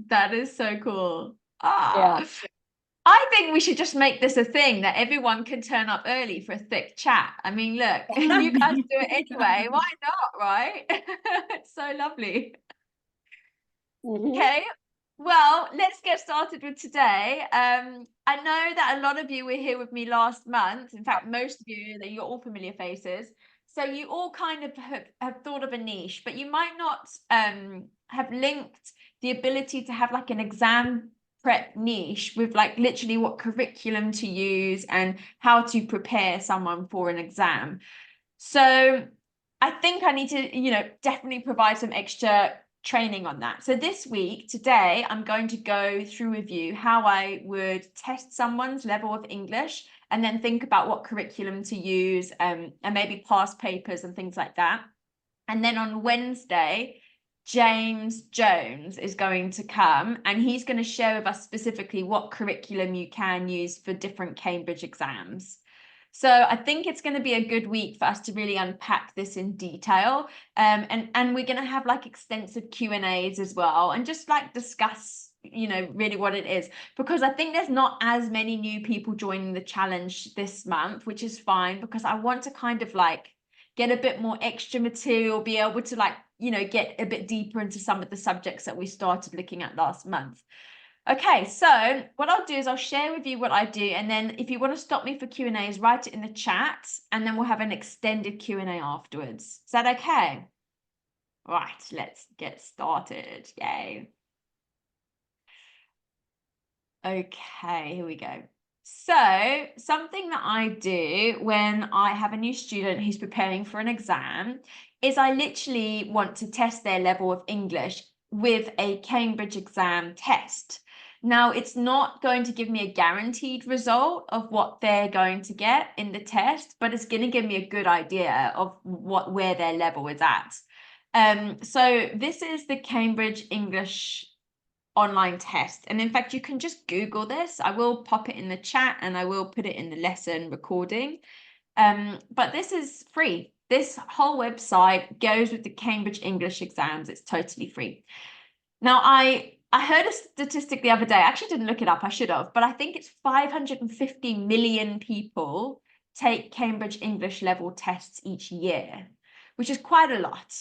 That is so cool. Yeah. I think we should just make this a thing that everyone can turn up early for a thick chat. I mean, look, you guys do it anyway. Why not, right? It's so lovely. Mhm. Okay, well, let's get started with today. I know that a lot of you were here with me last month. In fact, most of you, that you're all familiar faces. So you all kind of have thought of a niche, but you might not have linked the ability to have like an exam prep niche with like literally what curriculum to use and how to prepare someone for an exam. So I think I need to, definitely provide some extra training on that. So this week, today, I'm going to go through with you how I would test someone's level of English and then think about what curriculum to use, and maybe past papers and things like that. And then on Wednesday, James Jones is going to come and he's going to share with us specifically what curriculum you can use for different Cambridge exams. So I think it's going to be a good week for us to really unpack this in detail. And we're going to have like extensive Q&As as well, and just like discuss, really what it is. Because I think there's not as many new people joining the challenge this month, which is fine, because I want to kind of like get a bit more extra material, be able to like, get a bit deeper into some of the subjects that we started looking at last month. Okay, so what I'll do is I'll share with you what I do, and then if you want to stop me for Q&As, write it in the chat, and then we'll have an extended Q&A afterwards. Is that okay? Right, let's get started. Yay. Okay, here we go. So something that I do when I have a new student who's preparing for an exam is I literally want to test their level of English with a Cambridge exam test. Now, it's not going to give me a guaranteed result of what they're going to get in the test, but it's going to give me a good idea of where their level is at. So this is the Cambridge English online test. And in fact, you can just Google this. I will pop it in the chat and I will put it in the lesson recording. But this is free. This whole website goes with the Cambridge English exams. It's totally free. Now, I heard a statistic the other day. I actually didn't look it up. I should have, but I think it's 550 million people take Cambridge English level tests each year, which is quite a lot.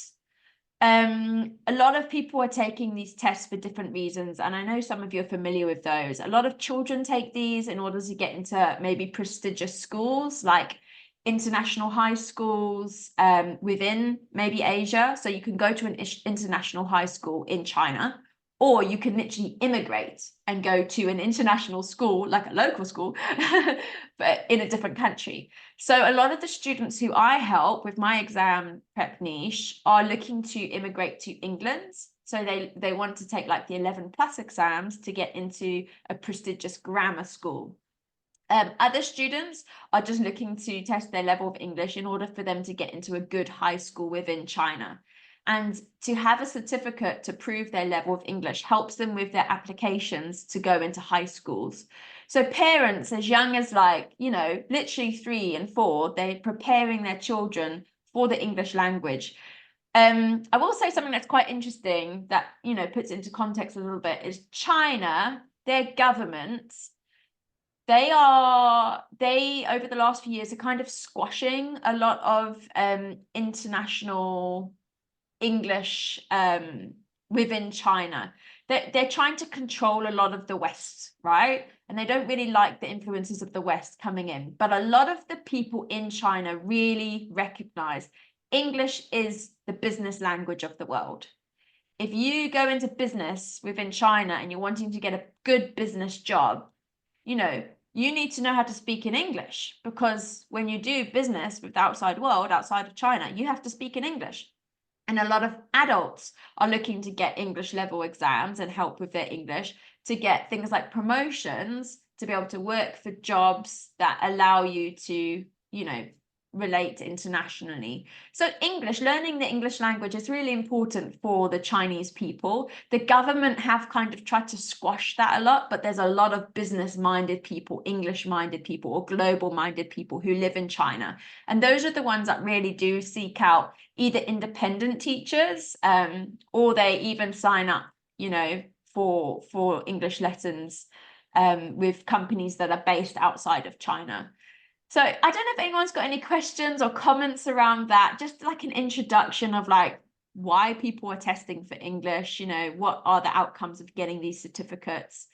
A lot of people are taking these tests for different reasons, and I know some of you are familiar with those. A lot of children take these in order to get into maybe prestigious schools like international high schools within maybe Asia. So you can go to an international high school in China, or you can literally immigrate and go to an international school, like a local school, but in a different country. So a lot of the students who I help with my exam prep niche are looking to immigrate to England. So they want to take like the 11 plus exams to get into a prestigious grammar school. Other students are just looking to test their level of English in order for them to get into a good high school within China. And to have a certificate to prove their level of English helps them with their applications to go into high schools. So parents as young as like, literally 3 and 4, they're preparing their children for the English language. I will say something that's quite interesting that, puts into context a little bit is China, their government, they over the last few years are kind of squashing a lot of international English within China. They're trying to control a lot of the West, right? And they don't really like the influences of the West coming in. But a lot of the people in China really recognize English is the business language of the world. If you go into business within China and you're wanting to get a good business job, you need to know how to speak in English, because when you do business with the outside world, outside of China, you have to speak in English. And a lot of adults are looking to get English level exams and help with their English to get things like promotions, to be able to work for jobs that allow you to, relate internationally. So learning the English language is really important for the Chinese people. The government have kind of tried to squash that a lot, but there's a lot of business-minded people, English-minded people, or global-minded people who live in China. And those are the ones that really do seek out either independent teachers, or they even sign up, for English lessons with companies that are based outside of China. So I don't know if anyone's got any questions or comments around that, just like an introduction of like why people are testing for English, you know, what are the outcomes of getting these certificates.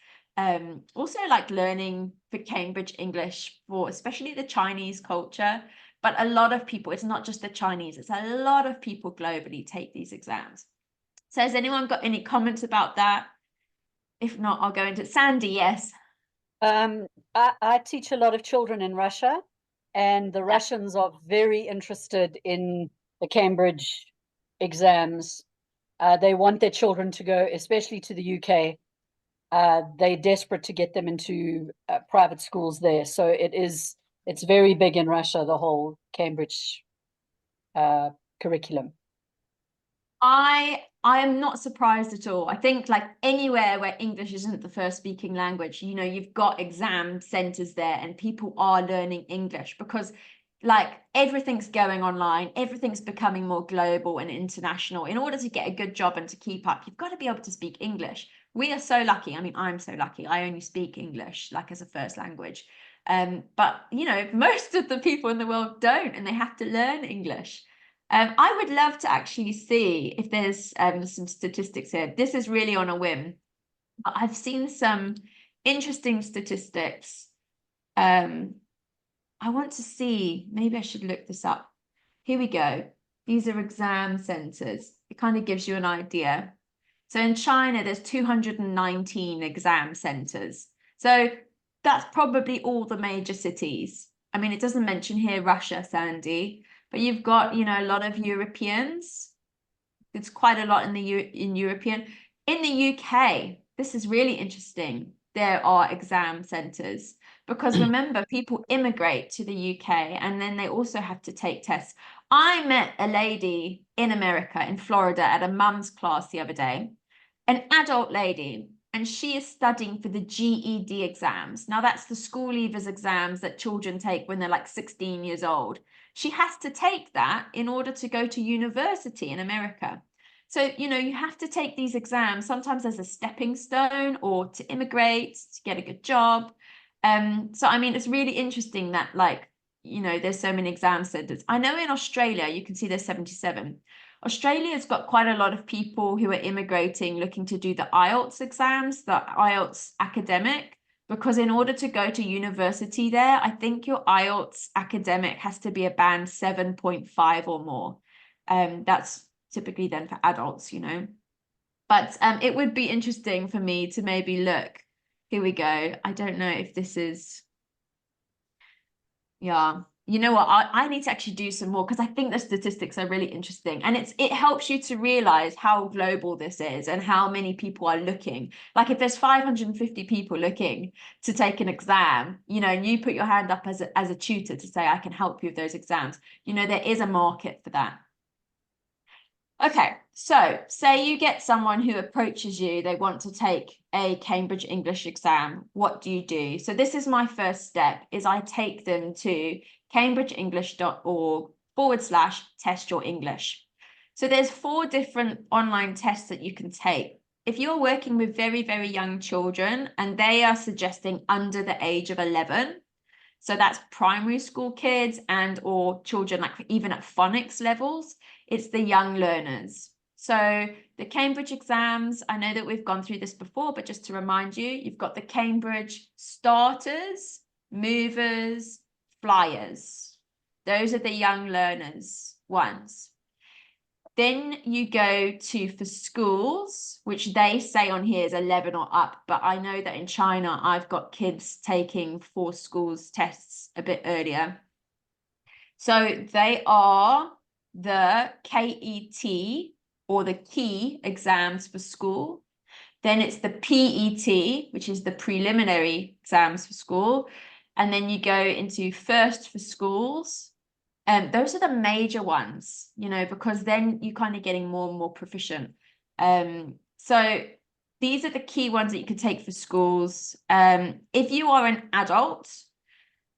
Also like learning for Cambridge English for especially the Chinese culture, but a lot of people, it's not just the Chinese, it's a lot of people globally take these exams. So has anyone got any comments about that? If not, I'll go into Sandy, yes. I teach a lot of children in Russia, and the Russians are very interested in the Cambridge exams. They want their children to go, especially to the UK. They're desperate to get them into private schools there. So it's very big in Russia, the whole Cambridge curriculum. I am not surprised at all. I think like anywhere where English isn't the first speaking language, you know, you've got exam centers there and people are learning English because like everything's going online, everything's becoming more global and international. In order to get a good job and to keep up, you've got to be able to speak English. We are so lucky. I mean, I'm so lucky. I only speak English like as a first language. But you know, most of the people in the world don't, and they have to learn English. I would love to actually see if there's some statistics here. This is really on a whim. But I've seen some interesting statistics. I want to see, maybe I should look this up. Here we go. These are exam centers. It kind of gives you an idea. So in China, there's 219 exam centers. So that's probably all the major cities. I mean, it doesn't mention here Russia, Sandy, but you've got, you know, a lot of Europeans. It's quite a lot in European. In the UK, this is really interesting. There are exam centers because remember, people immigrate to the UK and then they also have to take tests. I met a lady in America, in Florida, at a mum's class the other day, an adult lady, and she is studying for the GED exams. Now, that's the school leavers exams that children take when they're like 16 years old. She has to take that in order to go to university in America. So, you know, you have to take these exams sometimes as a stepping stone or to immigrate, to get a good job. So, I mean, it's really interesting that, like, you know, there's so many exam centers. I know in Australia, you can see there's 77. Australia's got quite a lot of people who are immigrating looking to do the IELTS exams, the IELTS academic, because in order to go to university there, I think your IELTS academic has to be a band 7.5 or more. That's typically then for adults, you know. But it would be interesting for me to maybe look. Here we go. I don't know if this is, yeah. You know what? I need to actually do some more because I think the statistics are really interesting, and it helps you to realize how global this is and how many people are looking. Like if there's 550 people looking to take an exam, you know, and you put your hand up as a tutor to say I can help you with those exams, you know, there is a market for that. Okay, so say you get someone who approaches you, they want to take a Cambridge English exam. What do you do? So this is my first step, is I take them to cambridgeenglish.org/test your English. So there's 4 different online tests that you can take. If you're working with very, very young children and they are suggesting under the age of 11, so that's primary school kids and or children like even at phonics levels, it's the young learners. So the Cambridge exams, I know that we've gone through this before, but just to remind you, you've got the Cambridge starters, movers, flyers. Those are the young learners ones. Then you go to for schools, which they say on here is 11 or up, but I know that in China, I've got kids taking for schools tests a bit earlier. So they are the KET or the key exams for school. Then it's the PET, which is the preliminary exams for school. And then you go into first for schools. Those are the major ones, you know, because then you're kind of getting more and more proficient. So these are the key ones that you can take for schools. If you are an adult,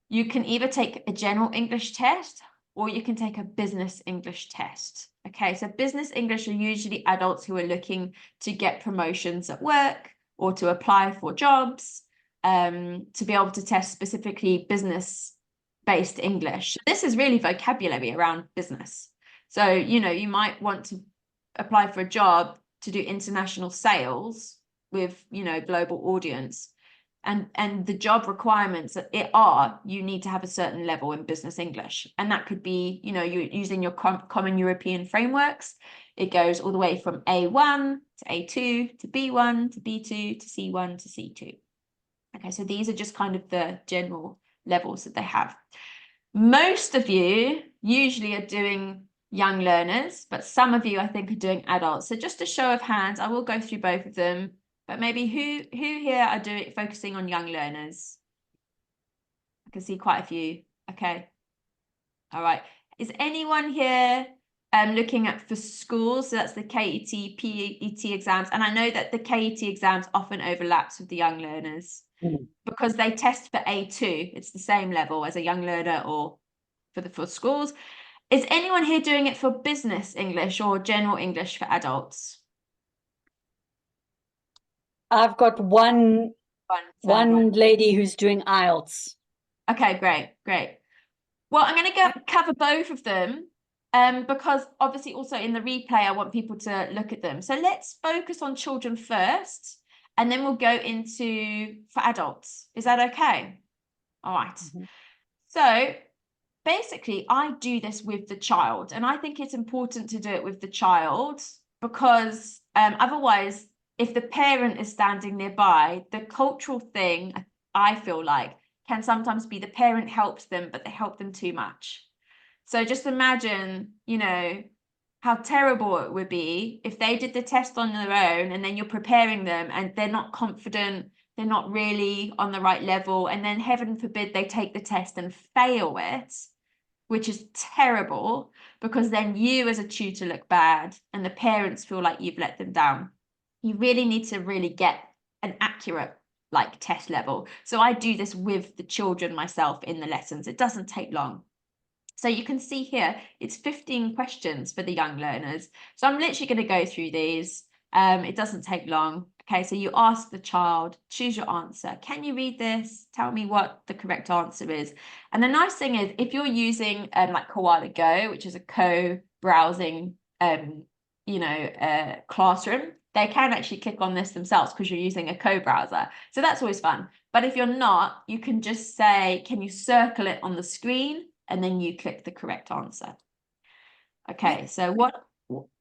you can either take a general English test or you can take a business English test. Okay, so business English are usually adults who are looking to get promotions at work or to apply for jobs, to be able to test specifically business-based English. This is really vocabulary around business. So, you know, you might want to apply for a job to do international sales with, you know, global audience. And the job requirements are you need to have a certain level in business English. And that could be, you know, you're using your common European frameworks. It goes all the way from A1 to A2 to B1 to B2 to C1 to C2. Okay, so these are just kind of the general levels that they have. Most of you usually are doing young learners, but some of you I think are doing adults. So just a show of hands, I will go through both of them, but maybe who here are focusing on young learners? I can see quite a few. Okay. All right. Is anyone here looking at for schools? So that's the KET, PET exams. And I know that the KET exams often overlaps with the young learners because they test for A2. It's the same level as a young learner or for schools. Is anyone here doing it for business English or general English for adults? I've got one lady who's doing IELTS. Okay, great. Well, I'm going to cover both of them because obviously also in the replay, I want people to look at them. So let's focus on children first, and then we'll go into for adults. Is that okay? All right. So basically, I do this with the child, and I think it's important to do it with the child because otherwise, if the parent is standing nearby, the cultural thing, I feel like, can sometimes be the parent helps them, but they help them too much. So just imagine, you know, how terrible it would be if they did the test on their own and then you're preparing them and they're not confident, they're not really on the right level, and then heaven forbid they take the test and fail it, which is terrible because then you as a tutor look bad and the parents feel like you've let them down. You really need to really get an accurate like test level. So I do this with the children myself in the lessons. It doesn't take long. So you can see here, it's 15 questions for the young learners. So I'm literally going to go through these. It doesn't take long. Okay, so you ask the child, choose your answer. Can you read this? Tell me what the correct answer is. And the nice thing is, if you're using like Koala Go, which is a co-browsing, classroom, they can actually click on this themselves because you're using a co-browser. So that's always fun. But if you're not, you can just say, can you circle it on the screen? And then you click the correct answer. Okay, so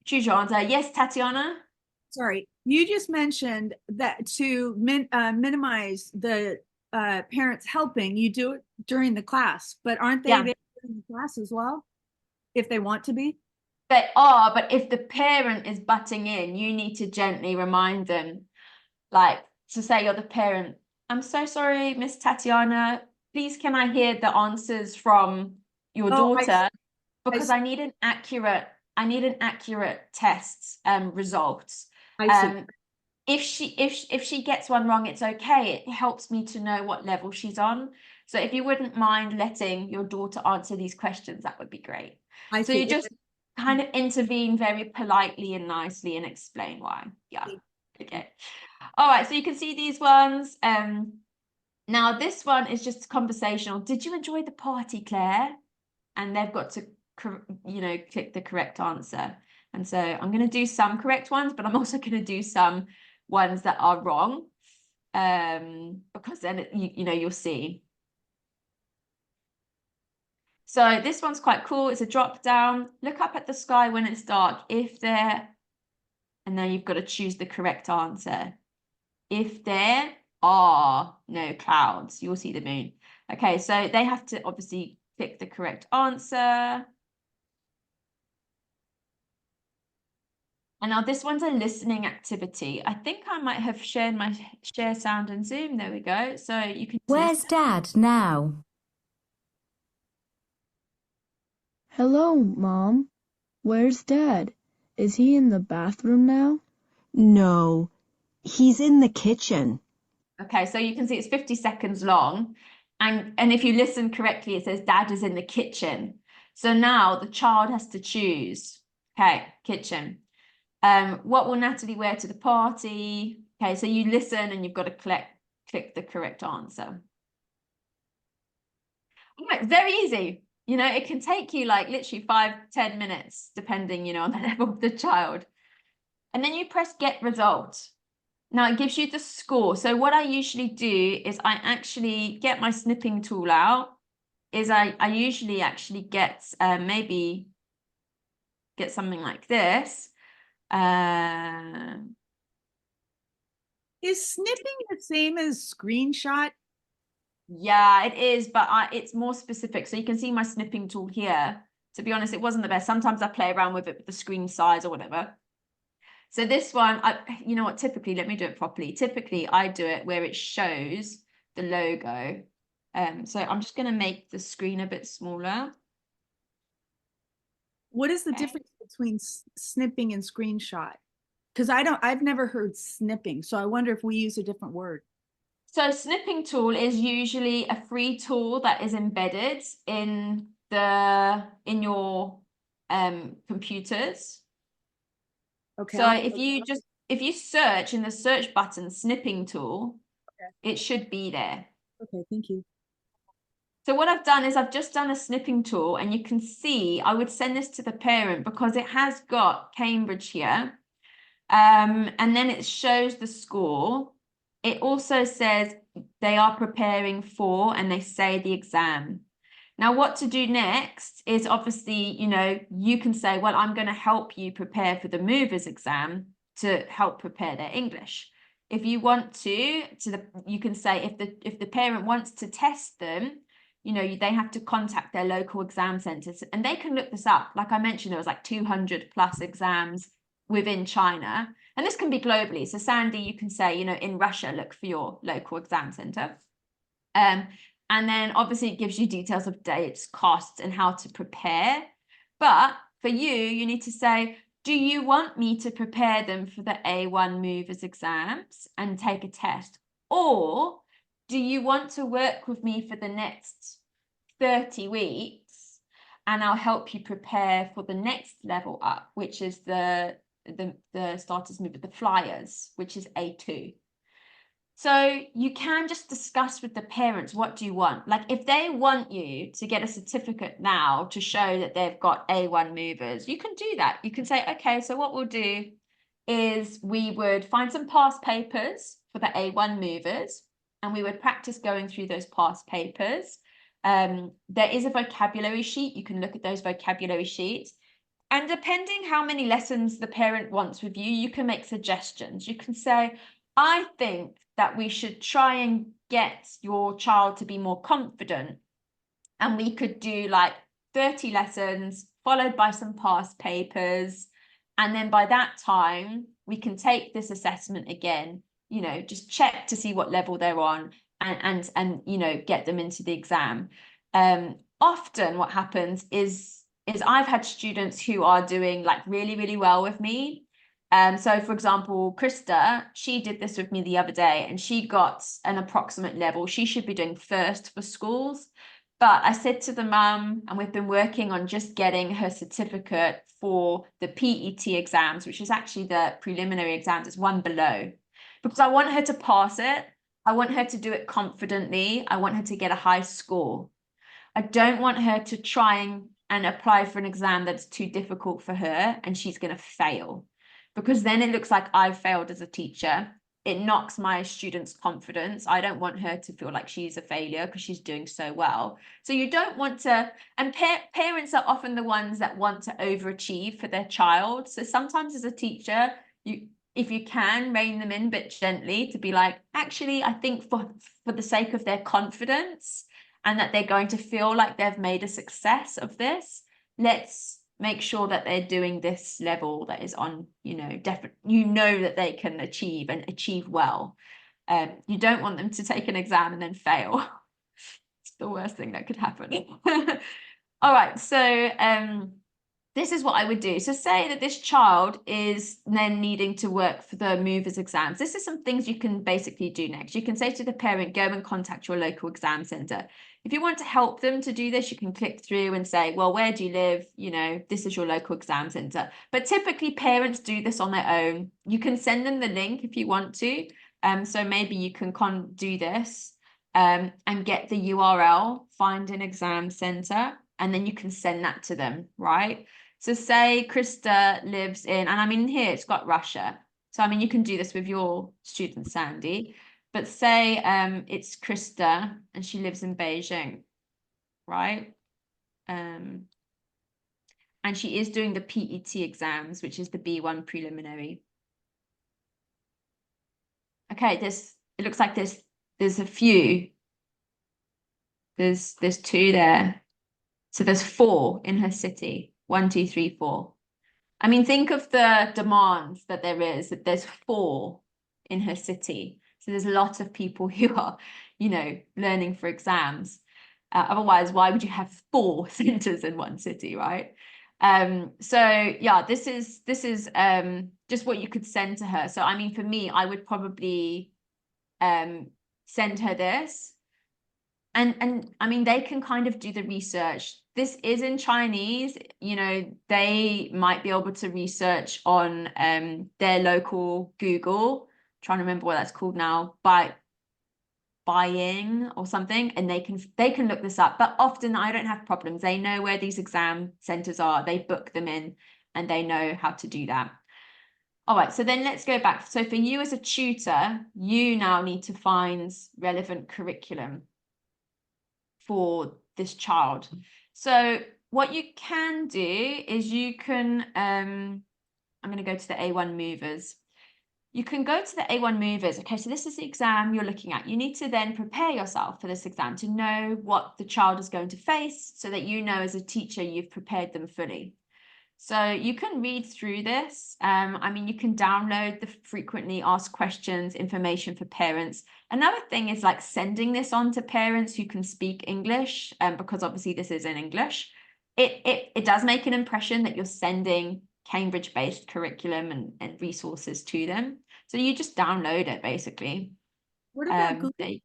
choose your answer. Yes, Tatiana? Sorry, you just mentioned that to minimize the parents helping, you do it during the class, but aren't they there during the class as well, if they want to be? They are, but if the parent is butting in, you need to gently remind them, like to say you're the parent. I'm so sorry, Miss Tatiana. Please, can I hear the answers from your daughter? Because I need an accurate test results. If she gets one wrong, it's okay. It helps me to know what level she's on. So if you wouldn't mind letting your daughter answer these questions, that would be great. So you just kind of intervene very politely and nicely and explain why. Yeah. Okay. All right. So you can see these ones. Now this one is just conversational. Did you enjoy the party, Claire? And they've got to, click the correct answer. And so I'm going to do some correct ones, but I'm also going to do some ones that are wrong, because then you'll see. So this one's quite cool. It's a drop down. Look up at the sky when it's dark. And then you've got to choose the correct answer. If there are no clouds, you'll see the moon. Okay, so they have to obviously pick the correct answer. And now this one's a listening activity. I think I might have shared my share sound and Zoom. There we go. So you can. Where's Dad now? Hello, Mom. Where's Dad? Is he in the bathroom now? No, he's in the kitchen. Okay, so you can see it's 50 seconds long. And if you listen correctly, it says Dad is in the kitchen. So now the child has to choose. Okay, kitchen. What will Natalie wear to the party? Okay, so you listen and you've got to click the correct answer. All right, very easy. You know, it can take you like literally 5-10 minutes, depending, you know, on the level of the child. And then you press get result. Now it gives you the score. So what I usually do is I actually get my snipping tool out. I usually actually get maybe get something like this. Is snipping the same as screenshot? Yeah, it is, but it's more specific. So you can see my snipping tool here. To be honest, it wasn't the best. Sometimes I play around with it with the screen size or whatever. So this one, you know what, typically, let me do it properly. Typically, I do it where it shows the logo. So I'm just going to make the screen a bit smaller. What is the Okay. difference between snipping and screenshot? Because I've never heard snipping, so I wonder if we use a different word. So snipping tool is usually a free tool that is embedded in your computers. Okay. So if you search in the search button snipping tool, okay. it should be there. Okay, thank you. So what I've done is I've just done a snipping tool, and you can see I would send this to the parent because it has got Cambridge here. And then it shows the score. It also says they are preparing for, and they say the exam. Now, what to do next is obviously, you know, you can say, well, I'm going to help you prepare for the movers exam to help prepare their English. If you want to you can say if the parent wants to test them, you know, they have to contact their local exam centers, and they can look this up. Like I mentioned, there was like 200 plus exams within China, and this can be globally. So Sandy, you can say, you know, in Russia, look for your local exam center. And then obviously it gives you details of dates, costs, and how to prepare. But for you, you need to say, do you want me to prepare them for the A1 movers exams and take a test? Or do you want to work with me for the next 30 weeks and I'll help you prepare for the next level up, which is the starters mover, the flyers, which is A2. So you can just discuss with the parents, what do you want? Like if they want you to get a certificate now to show that they've got A1 movers, you can do that. You can say, okay, so what we'll do is we would find some past papers for the A1 movers, and we would practice going through those past papers. There is a vocabulary sheet. You can look at those vocabulary sheets. And depending how many lessons the parent wants with you, you can make suggestions. You can say, I think that we should try and get your child to be more confident. And we could do like 30 lessons followed by some past papers. And then by that time, we can take this assessment again, you know, just check to see what level they're on and you know, get them into the exam. Often what happens is I've had students who are doing like really, really well with me. So for example, Krista, she did this with me the other day and she got an approximate level. She should be doing first for schools. But I said to the mum, and we've been working on just getting her certificate for the PET exams, which is actually the preliminary exams, it's one below, because I want her to pass it. I want her to do it confidently. I want her to get a high score. I don't want her to try and apply for an exam that's too difficult for her and she's going to fail, because then it looks like I've failed as a teacher. It knocks my students' confidence. I don't want her to feel like she's a failure because she's doing so well. So you don't want to, and parents are often the ones that want to overachieve for their child. So sometimes as a teacher, if you can rein them in a bit gently to be like, actually, I think for the sake of their confidence and that they're going to feel like they've made a success of this, let's make sure that they're doing this level that is on, you know, that they can achieve and achieve well. You don't want them to take an exam and then fail. It's the worst thing that could happen. All right, so this is what I would do. So say that this child is then needing to work for the movers exams. This is some things you can basically do next. You can say to the parent, go and contact your local exam center. If you want to help them to do this, you can click through and say, well, where do you live? You know, this is your local exam center. But typically parents do this on their own. You can send them the link if you want to. So maybe you can do this and get the URL, find an exam center, and then you can send that to them, right? So say Krista lives in, and I mean here it's got Russia. So I mean you can do this with your student Sandy, but say it's Krista and she lives in Beijing, right? And she is doing the PET exams, which is the B1 preliminary. Okay, it looks like there's a few. There's 2 there. So there's 4 in her city. 1, 2, 3, 4. I mean, think of the demands that there is, that there's 4 in her city. So there's a lot of people who are, you know, learning for exams. Otherwise, why would you have 4 centers in one city, right? So yeah, this is just what you could send to her. So I mean, for me, I would probably send her this. And I mean, they can kind of do the research. This is in Chinese, you know, they might be able to research on their local Google, trying to remember what that's called now, buying or something, and they can look this up. But often I don't have problems. They know where these exam centers are, they book them in, and they know how to do that. All right, so then let's go back. So for you as a tutor, you now need to find relevant curriculum for this child. So what you can do is you can, I'm going to go to the A1 movers. You can go to the A1 movers. Okay, so this is the exam you're looking at. You need to then prepare yourself for this exam to know what the child is going to face so that you know as a teacher you've prepared them fully. So you can read through this. I mean, you can download the frequently asked questions, information for parents. Another thing is like sending this on to parents who can speak English, because obviously this is in English. It does make an impression that you're sending Cambridge-based curriculum and resources to them. So you just download it basically. What about Google? There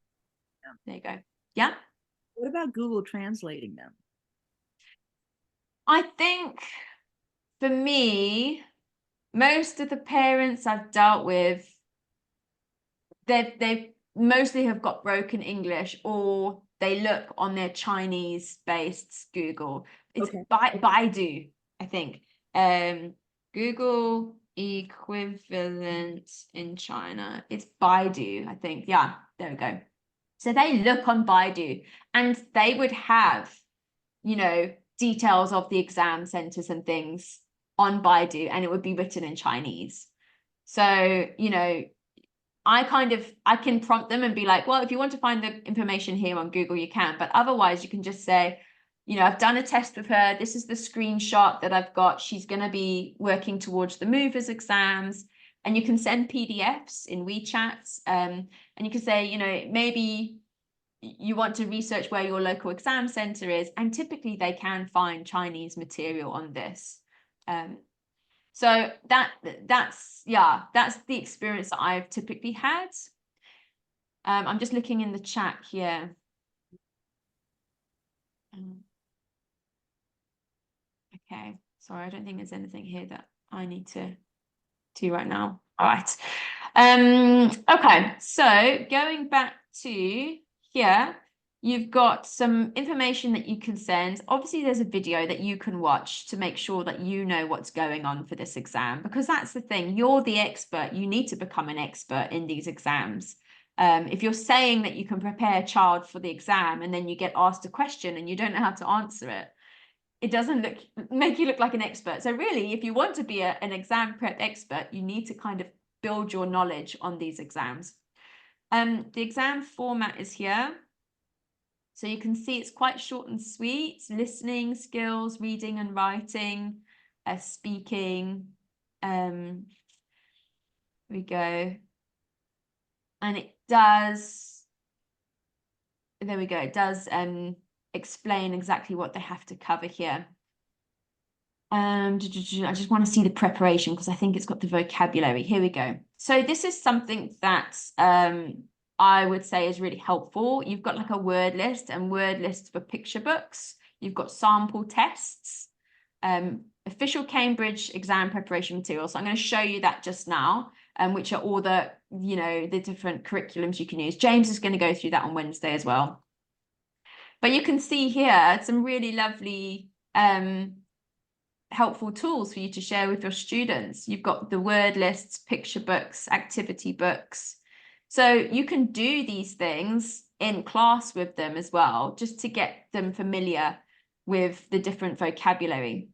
you go. Yeah. What about Google translating them? I think for me, most of the parents I've dealt with, they mostly have got broken English, or they look on their Chinese-based Google. It's Okay. Baidu, I think. Google equivalent in China. It's Baidu, I think. Yeah, there we go. So they look on Baidu, and they would have, you know, details of the exam centers and things on Baidu, and it would be written in Chinese. So, you know, I can prompt them and be like, well, if you want to find the information here on Google, you can, but otherwise you can just say, you know, I've done a test with her. This is the screenshot that I've got. She's going to be working towards the movers exams, and you can send PDFs in WeChat, and you can say, you know, maybe you want to research where your local exam center is, and typically they can find Chinese material on this. So that's the experience that I've typically had. I'm just looking in the chat here. Okay, sorry, I don't think there's anything here that I need to do right now. All right. Okay, so going back to here, you've got some information that you can send. Obviously, there's a video that you can watch to make sure that you know what's going on for this exam, because that's the thing. You're the expert. You need to become an expert in these exams. If you're saying that you can prepare a child for the exam and then you get asked a question and you don't know how to answer it, it doesn't make you look like an expert. So really, if you want to be an exam prep expert, you need to kind of build your knowledge on these exams. The exam format is here. So you can see it's quite short and sweet. Listening skills, reading and writing, speaking. Here we go. And it does, there we go. It does explain exactly what they have to cover here. I just want to see the preparation because I think it's got the vocabulary. Here we go. So this is something that I would say is really helpful. You've got like a word list and word lists for picture books. You've got sample tests, official Cambridge exam preparation materials. So I'm going to show you that just now, which are all the, the different curriculums you can use. James is going to go through that on Wednesday as well. But you can see here some really lovely helpful tools for you to share with your students. You've got the word lists, picture books, activity books. So you can do these things in class with them as well, just to get them familiar with the different vocabulary.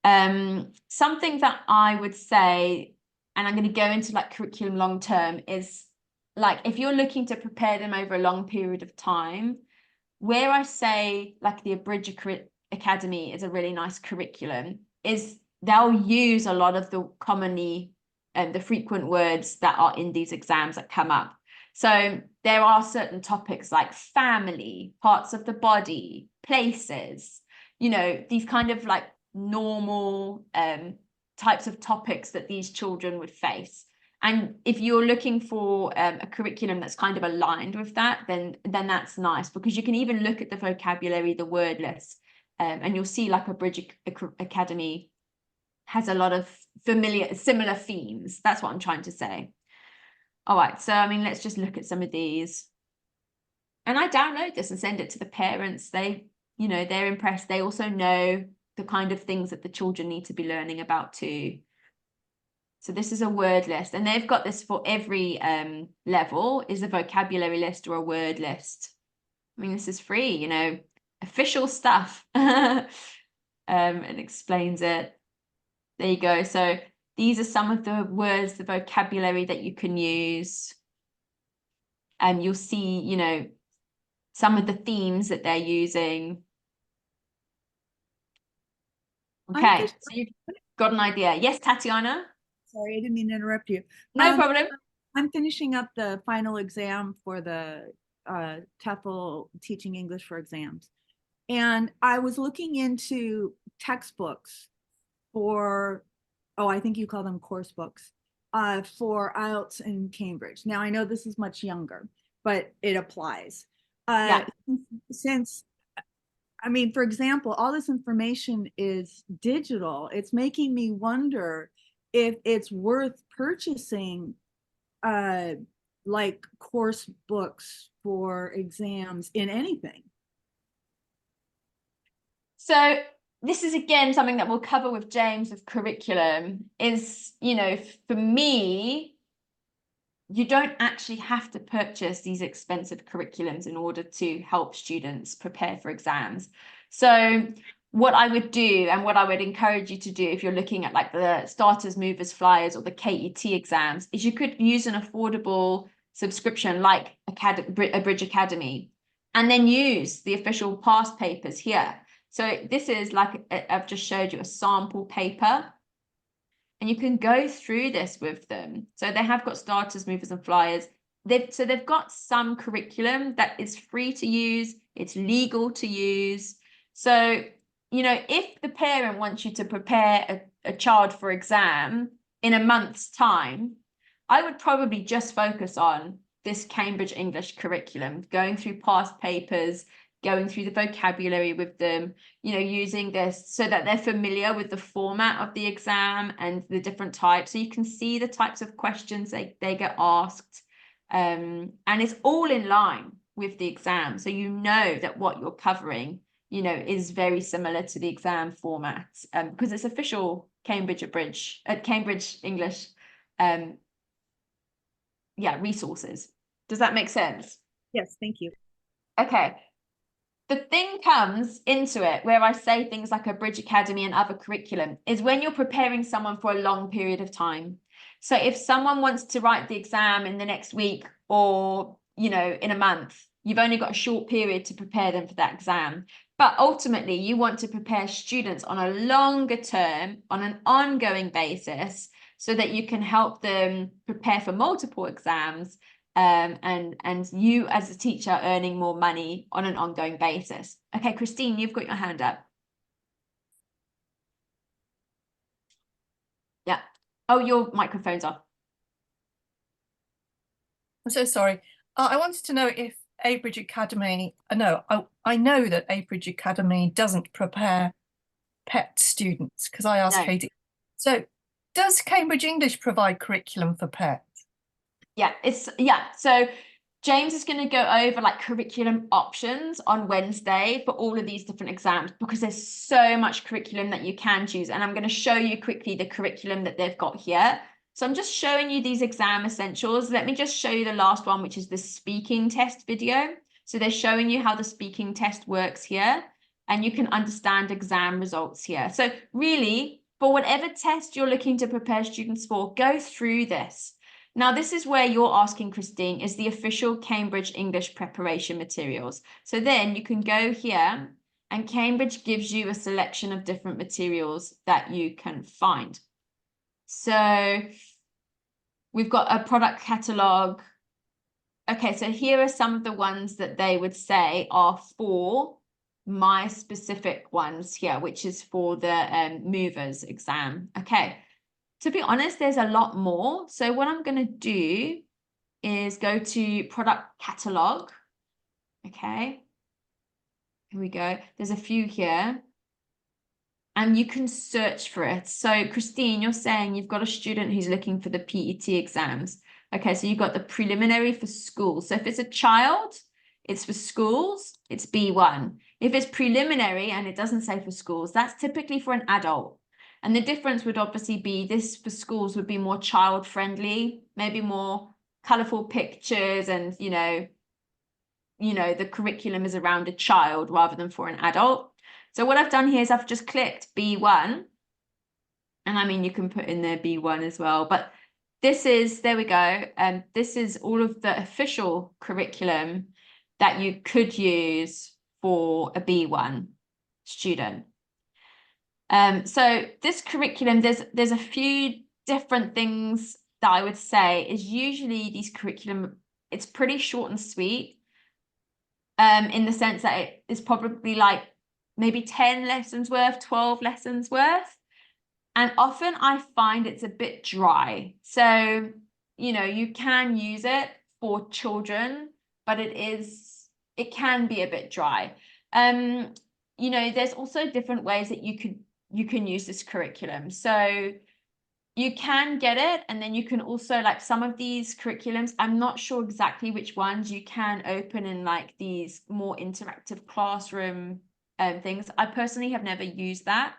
Something that I would say, and I'm going to go into like curriculum long term, is like if you're looking to prepare them over a long period of time, where I say like the Abridge Academy is a really nice curriculum, is they'll use a lot of the commonly the frequent words that are in these exams that come up. So there are certain topics like family, parts of the body, places, these kind of like normal types of topics that these children would face. And if you're looking for a curriculum that's kind of aligned with that, then that's nice, because you can even look at the vocabulary, the word list, and you'll see like a Bridge Academy has a lot of similar themes. That's what I'm trying to say. All right, so I mean, let's just look at some of these. And I download this and send it to the parents. They're impressed. They also know the kind of things that the children need to be learning about too. So this is a word list, and they've got this for every level, is a vocabulary list or a word list. I mean, this is free, official stuff. And explains it. There you go. So these are some of the words, the vocabulary that you can use. And you'll see, some of the themes that they're using. Okay, so you've got an idea. Yes, Tatiana? Sorry, I didn't mean to interrupt you. No problem. I'm finishing up the final exam for the TEFL Teaching English for Exams. And I was looking into textbooks for, I think you call them course books, for IELTS in Cambridge. Now, I know this is much younger, but it applies. Yeah. Since, I mean, for example, all this information is digital, it's making me wonder if it's worth purchasing like course books for exams in anything. So this is again something that we'll cover with James with curriculum is, for me, you don't actually have to purchase these expensive curriculums in order to help students prepare for exams. So what I would do, and what I would encourage you to do if you're looking at like the starters, movers, flyers, or the KET exams, is you could use an affordable subscription like a Bridge Academy, and then use the official past papers here. So this is like, I've just showed you a sample paper, and you can go through this with them. So they have got starters, movers, and flyers. They've got some curriculum that is free to use. It's legal to use. So, if the parent wants you to prepare a child for exam in a month's time, I would probably just focus on this Cambridge English curriculum, going through past papers, going through the vocabulary with them, using this so that they're familiar with the format of the exam and the different types. So you can see the types of questions they get asked. And it's all in line with the exam. So that what you're covering, is very similar to the exam format, because it's official Cambridge English, resources. Does that make sense? Yes, thank you. Okay. The thing comes into it where I say things like a Bridge Academy and other curriculum is when you're preparing someone for a long period of time. So if someone wants to write the exam in the next week or, in a month, you've only got a short period to prepare them for that exam. But ultimately, you want to prepare students on a longer term, on an ongoing basis, so that you can help them prepare for multiple exams, and you as a teacher earning more money on an ongoing basis. Okay, Christine, you've got your hand up. Oh, your microphone's off. I'm so sorry. I wanted to know if Abridge Academy, I know that Abridge Academy doesn't prepare PET students because I asked No. Katie. So does Cambridge English provide curriculum for PET? Yeah, so James is going to go over like curriculum options on Wednesday for all of these different exams because there's so much curriculum that you can choose. And I'm going to show you quickly the curriculum that they've got here. So I'm just showing you these exam essentials. Let me just show you the last one, which is the speaking test video. So they're showing you how the speaking test works here, and you can understand exam results here. So really, for whatever test you're looking to prepare students for, go through this. Now, this is where you're asking, Christine, is the official Cambridge English preparation materials. So then you can go here and Cambridge gives you a selection of different materials that you can find. So we've got a product catalogue. Okay, so here are some of the ones that they would say are for my specific ones here, which is for the movers exam. Okay. To be honest, there's a lot more. So what I'm going to do is go to product catalog. Okay. Here we go. There's a few here. And you can search for it. So Christine, you're saying you've got a student who's looking for the PET exams. Okay, so you've got the preliminary for schools. So if it's a child, it's for schools, it's B1. If it's preliminary and it doesn't say for schools, that's typically for an adult. And the difference would obviously be this for schools would be more child friendly, maybe more colorful pictures, and the curriculum is around a child rather than for an adult. So what I've done here is I've just clicked B1, and I mean you can put in there B1 as well, but this is, there we go, and this is all of the official curriculum that you could use for a B1 student. So this curriculum, there's a few different things that I would say is usually these curriculum, it's pretty short and sweet, in the sense that it is probably like maybe 10 lessons worth, 12 lessons worth. And often I find it's a bit dry. So, you can use it for children, but it can be a bit dry. There's also different ways that you can use this curriculum. So you can get it, and then you can also, like, some of these curriculums, I'm not sure exactly which ones you can open in like these more interactive classroom things. I personally have never used that.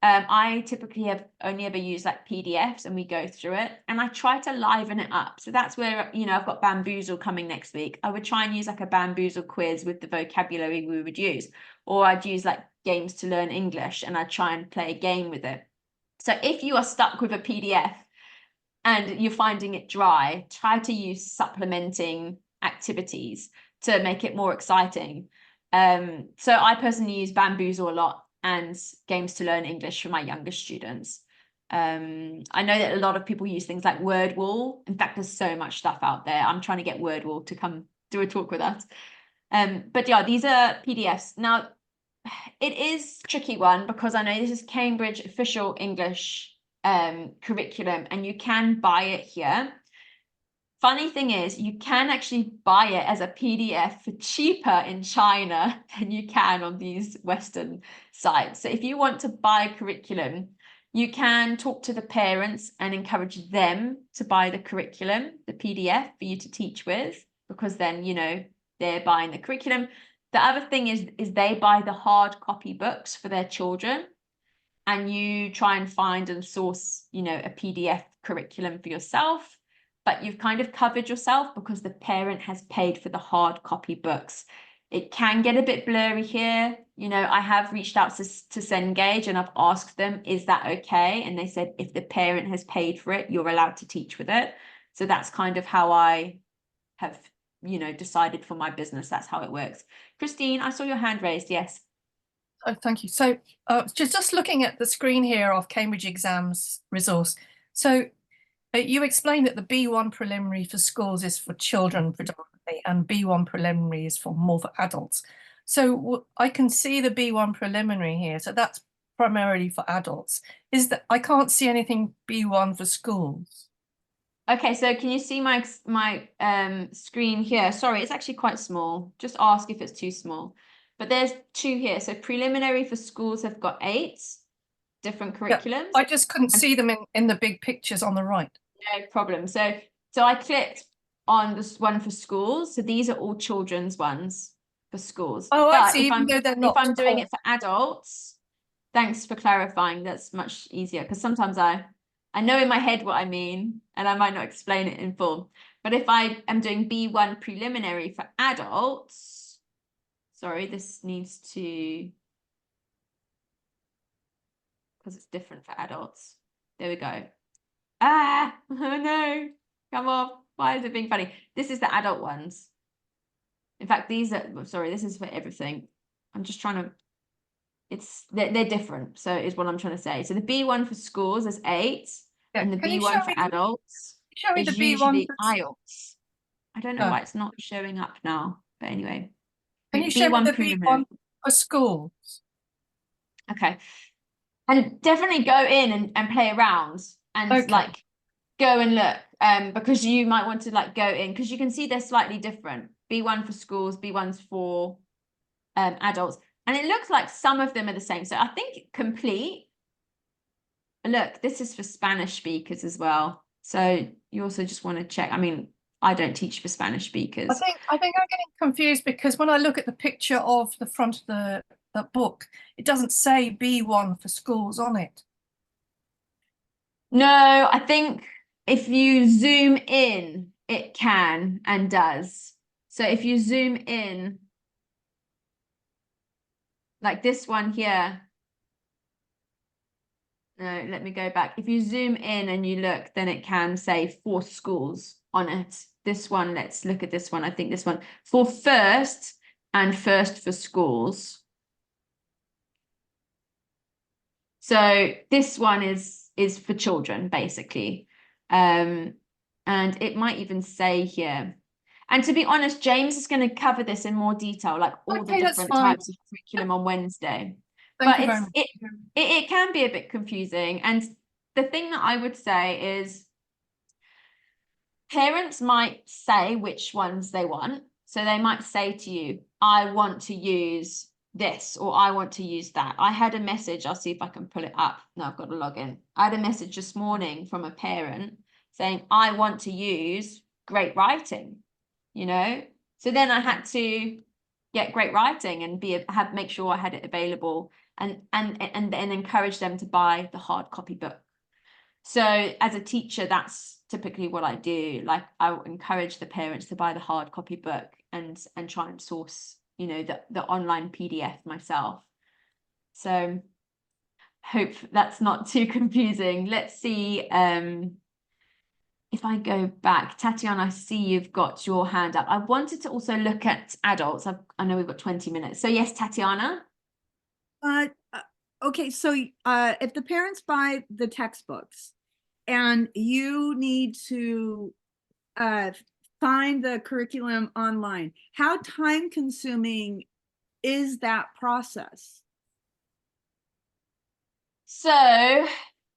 I typically have only ever used like PDFs, and we go through it, and I try to liven it up. So that's where, I've got Bamboozle coming next week. I would try and use like a Bamboozle quiz with the vocabulary we would use, or I'd use like games to learn English, and I'd try and play a game with it. So if you are stuck with a PDF and you're finding it dry, try to use supplementing activities to make it more exciting. So I personally use Bamboozle a lot and games to learn English for my younger students. I know that a lot of people use things like Wordwall. In fact, there's so much stuff out there. I'm trying to get Wordwall to come do a talk with us. But yeah, these are PDFs. Now, it is a tricky one because I know this is Cambridge official English curriculum, and you can buy it here. Funny thing is, you can actually buy it as a PDF for cheaper in China than you can on these Western sites. So if you want to buy curriculum, you can talk to the parents and encourage them to buy the curriculum, the PDF for you to teach with, because then, they're buying the curriculum. The other thing is they buy the hard copy books for their children, and you try and find and source, a PDF curriculum for yourself, but you've kind of covered yourself because the parent has paid for the hard copy books. It can get a bit blurry here. I have reached out to Cengage, and I've asked them, is that okay? And they said, if the parent has paid for it, you're allowed to teach with it. So that's kind of how I have decided for my business. That's how it works. Christine, I saw your hand raised. Yes. Oh, thank you. So just looking at the screen here of Cambridge Exams resource. So you explained that the B1 preliminary for schools is for children predominantly, and B1 preliminary is more for adults. So I can see the B1 preliminary here. So that's primarily for adults is that I can't see anything B1 for schools. Okay, so can you see my screen here? Sorry, it's actually quite small. Just ask if it's too small. But there's 2 here. So preliminary for schools have got 8 different curriculums. I just couldn't see them in the big pictures on the right. No problem. So I clicked on this one for schools. So these are all children's ones for schools. Oh, I But see, even though they're not if I'm doing called. it for adults, thanks for clarifying. That's much easier because sometimes I know in my head what I mean and I might not explain it in full. But if I am doing B1 preliminary for adults, sorry, this needs to, because it's different for adults. There we go. Ah, oh no, come on. Why is it being funny? This is the adult ones. In fact, these are, sorry, this is for everything. I'm just trying to, they're different. So is what I'm trying to say. So the B1 for schools is 8 and the B1 for adults is usually IELTS. I don't know why it's not showing up now, but anyway. Can you show me the preliminary. B1 for schools? Okay. And definitely go in and play around and like go and look because you might want to like go in because you can see they're slightly different. B1 for schools, B1's for adults. And it looks like some of them are the same. So I think complete. Look, this is for Spanish speakers as well. So you also just want to check. I mean, I don't teach for Spanish speakers. I think I'm getting confused because when I look at the picture of the front of the book, it doesn't say B1 for schools on it. No, I think if you zoom in, it can and does. So if you zoom in, like this one here. No, let me go back. If you zoom in and you look, then it can say for schools on it. This one, let's look at this one. I think this one for first and first for schools. So this one is for children, basically. And it might even say here. And to be honest, James is going to cover this in more detail, like all the different types of curriculum on Wednesday. But it can be a bit confusing. And the thing that I would say is parents might say which ones they want. So they might say to you, I want to use this or I want to use that. I had a message, I'll see if I can pull it up. No, I've got to log in. I had a message this morning from a parent saying, I want to use great writing, you know? So then I had to get great writing and make sure I had it available and encourage them to buy the hard copy book. So as a teacher, that's typically what I do. Like I will encourage the parents to buy the hard copy book and try and source, you know, the online PDF myself. So hope that's not too confusing. Let's see if I go back. Tatiana, I see you've got your hand up. I wanted to also look at adults. I know we've got 20 minutes. So yes, Tatiana. Okay, so if the parents buy the textbooks and you need to find the curriculum online, how time consuming is that process? So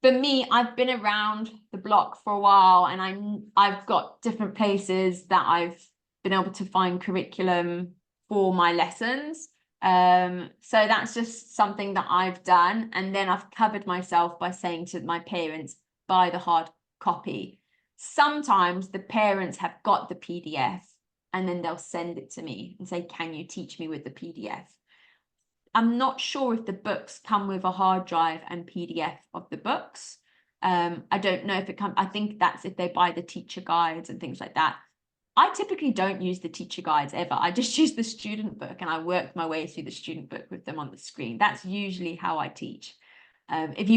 for me, I've been around the block for a while and I've got different places that I've been able to find curriculum for my lessons. So that's just something that I've done. And then I've covered myself by saying to my parents, buy the hard copy. Sometimes the parents have got the PDF and then they'll send it to me and say, can you teach me with the PDF? I'm not sure if the books come with a hard drive and PDF of the books. I don't know if it comes, I think that's if they buy the teacher guides and things like that. I typically don't use the teacher guides ever. I just use the student book and I work my way through the student book with them on the screen. That's usually how I teach. If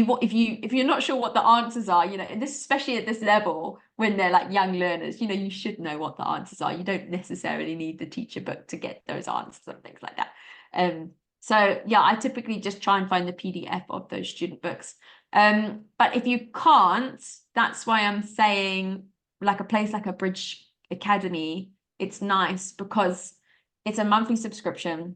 you're not sure what the answers are, you know, and this, especially at this level, when they're like young learners, you know, you should know what the answers are. You don't necessarily need the teacher book to get those answers and things like that. So yeah, I typically just try and find the PDF of those student books. But if you can't, that's why I'm saying like a place like a Bridge Academy, it's nice because it's a monthly subscription.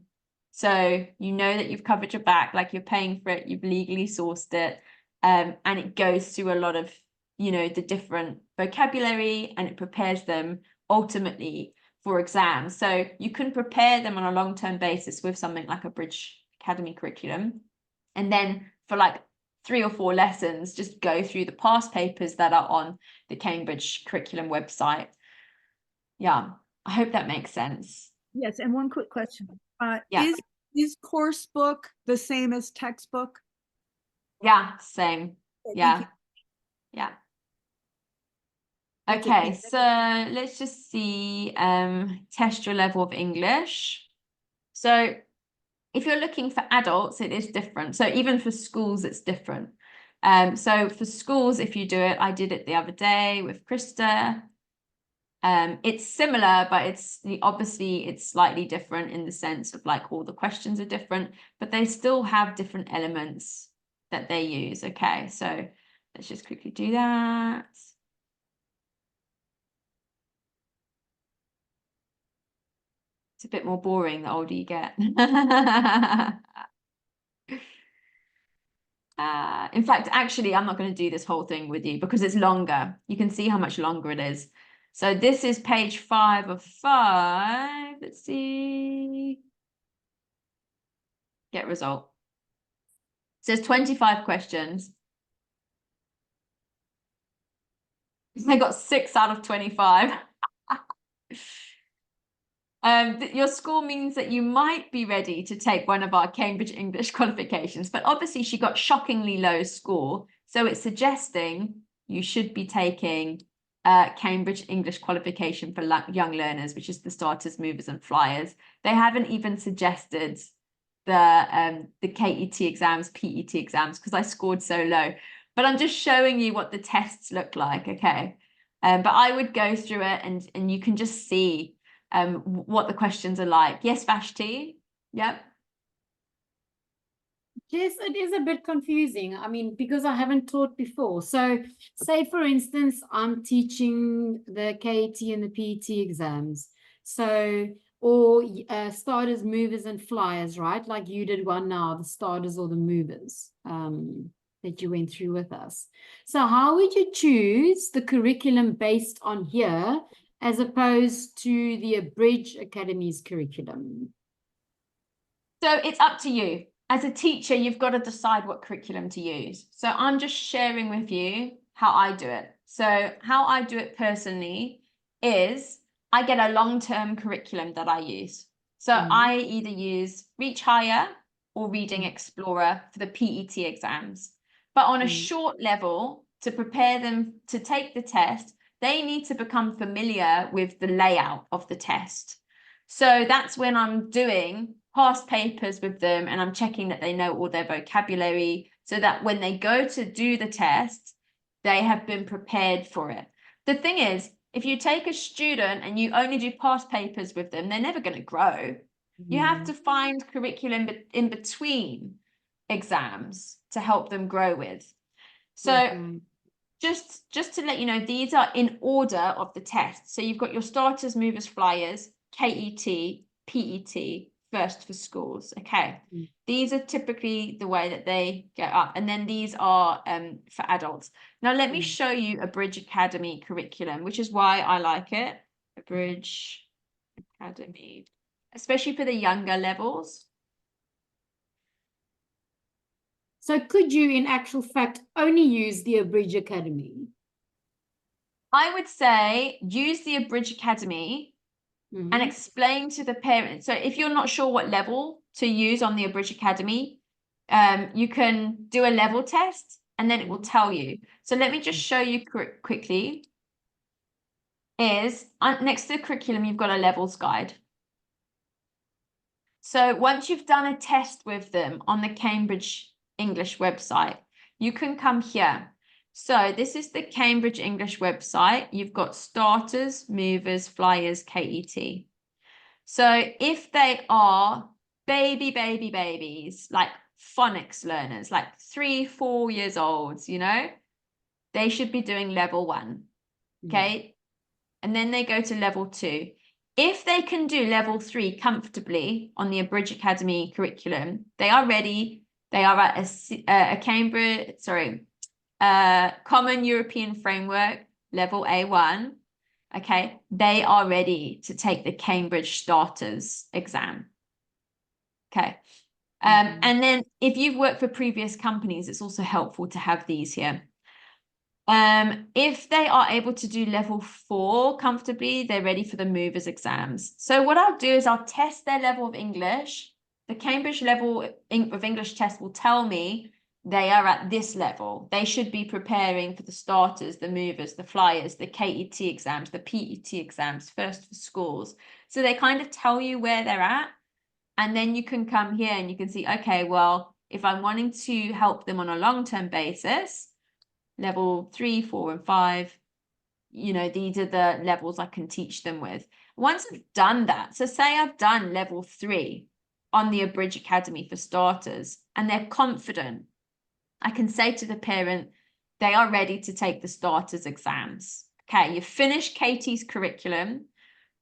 So you know that you've covered your back, like you're paying for it, you've legally sourced it, and it goes through a lot of, you know, the different vocabulary, and it prepares them ultimately for exams. So you can prepare them on a long-term basis with something like a Bridge Academy curriculum. And then for like 3 or 4 lessons, just go through the past papers that are on the Cambridge curriculum website. Yeah, I hope that makes sense. Yes, and one quick question. Yeah. Is course book the same as textbook? Yeah, same. Okay, Yeah. thank you. Yeah. That's it, Okay, thank you. so let's just see, test your level of English. So if you're looking for adults, it is different. So even for schools, it's different. So for schools, if you do it, I did it the other day with Krista. It's similar, but obviously it's slightly different in the sense of like all the questions are different, but they still have different elements that they use. Okay, so let's just quickly do that. It's a bit more boring the older you get. In fact, actually, I'm not going to do this whole thing with you because it's longer. You can see how much longer it is. So this is page 5 of 5. Let's see. Get result. It says 25 questions. I got 6 out of 25. Your score means that you might be ready to take one of our Cambridge English qualifications, but obviously she got shockingly low score. So it's suggesting you should be taking Cambridge English qualification for young learners, which is the starters, movers and flyers. They haven't even suggested the KET exams, PET exams, because I scored so low. But I'm just showing you what the tests look like, okay? But I would go through it and you can just see what the questions are like. Yes, Vashti? Yep. Yes, it is a bit confusing. I mean, because I haven't taught before. So say, for instance, I'm teaching the KET and the PET exams. So, or starters, movers and flyers, right? Like you did one now, the starters or the movers that you went through with us. So how would you choose the curriculum based on here as opposed to the Bridge Academy's curriculum? So it's up to you. As a teacher, you've got to decide what curriculum to use. So I'm just sharing with you how I do it. So how I do it personally is I get a long-term curriculum that I use. So I either use Reach Higher or Reading Explorer for the PET exams. But on a short level, to prepare them to take the test, they need to become familiar with the layout of the test. So that's when I'm doing past papers with them and I'm checking that they know all their vocabulary so that when they go to do the test, they have been prepared for it. The thing is, if you take a student and you only do past papers with them, they're never going to grow. You have to find curriculum in between exams to help them grow with. So just to let you know, these are in order of the test. So you've got your starters, movers, flyers, KET, PET, first for schools. Okay. These are typically the way that they go up. And then these are for adults. Now, let me show you a Bridge Academy curriculum, which is why I like it. A Bridge Academy, especially for the younger levels. So could you, in actual fact, only use the Bridge Academy? I would say use the Bridge Academy and explain to the parents. So if you're not sure what level to use on the Bridge Academy, you can do a level test and then it will tell you. So let me just show you quickly. Next to the curriculum, you've got a levels guide. So once you've done a test with them on the Cambridge English website, you can come here. So this is the Cambridge English website. You've got starters, movers, flyers, KET. So if they are babies, like phonics learners, like 3-4 years old, you know, they should be doing level 1. Okay. And then they go to level 2. if they can do level 3 comfortably on the Abridge Academy curriculum, they are ready. They are at a Common European Framework level A1. Okay, they are ready to take the Cambridge Starters exam. Okay. And then if you've worked for previous companies, it's also helpful to have these here. If they are able to do level 4 comfortably, they're ready for the movers exams. So what I'll do is I'll test their level of English. The Cambridge level of English test will tell me they are at this level. They should be preparing for the starters, the movers, the flyers, the KET exams, the PET exams, first for schools. So they kind of tell you where they're at. And then you can come here and you can see, okay, well, if I'm wanting to help them on a long-term basis, level 3, 4, and 5, you know, these are the levels I can teach them with. Once I've done that, so say I've done level 3 on the Abridge Academy for starters, and they're confident, I can say to the parent, they are ready to take the starters exams. Okay, you've finished Katie's curriculum,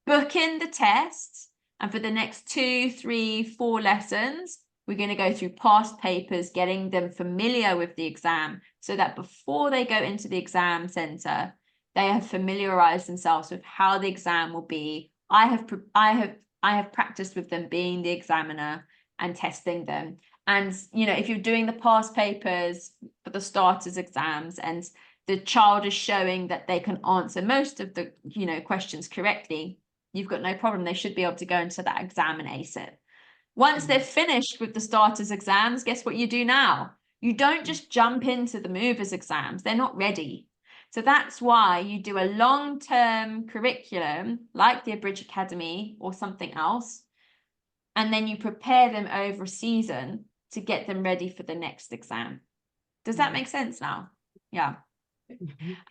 book in the tests, and for the next 2, 3, 4 lessons, we're going to go through past papers, getting them familiar with the exam so that before they go into the exam center, they have familiarized themselves with how the exam will be. I have practiced with them being the examiner and testing them. And, you know, if you're doing the past papers for the starters exams and the child is showing that they can answer most of the, you know, questions correctly, you've got no problem. They should be able to go into that exam and ace it. Once they're finished with the starters exams, guess what you do now? You don't just jump into the movers exams. They're not ready. So that's why you do a long-term curriculum like the Abridge Academy or something else, and then you prepare them over a season to get them ready for the next exam. Does that make sense now? Yeah.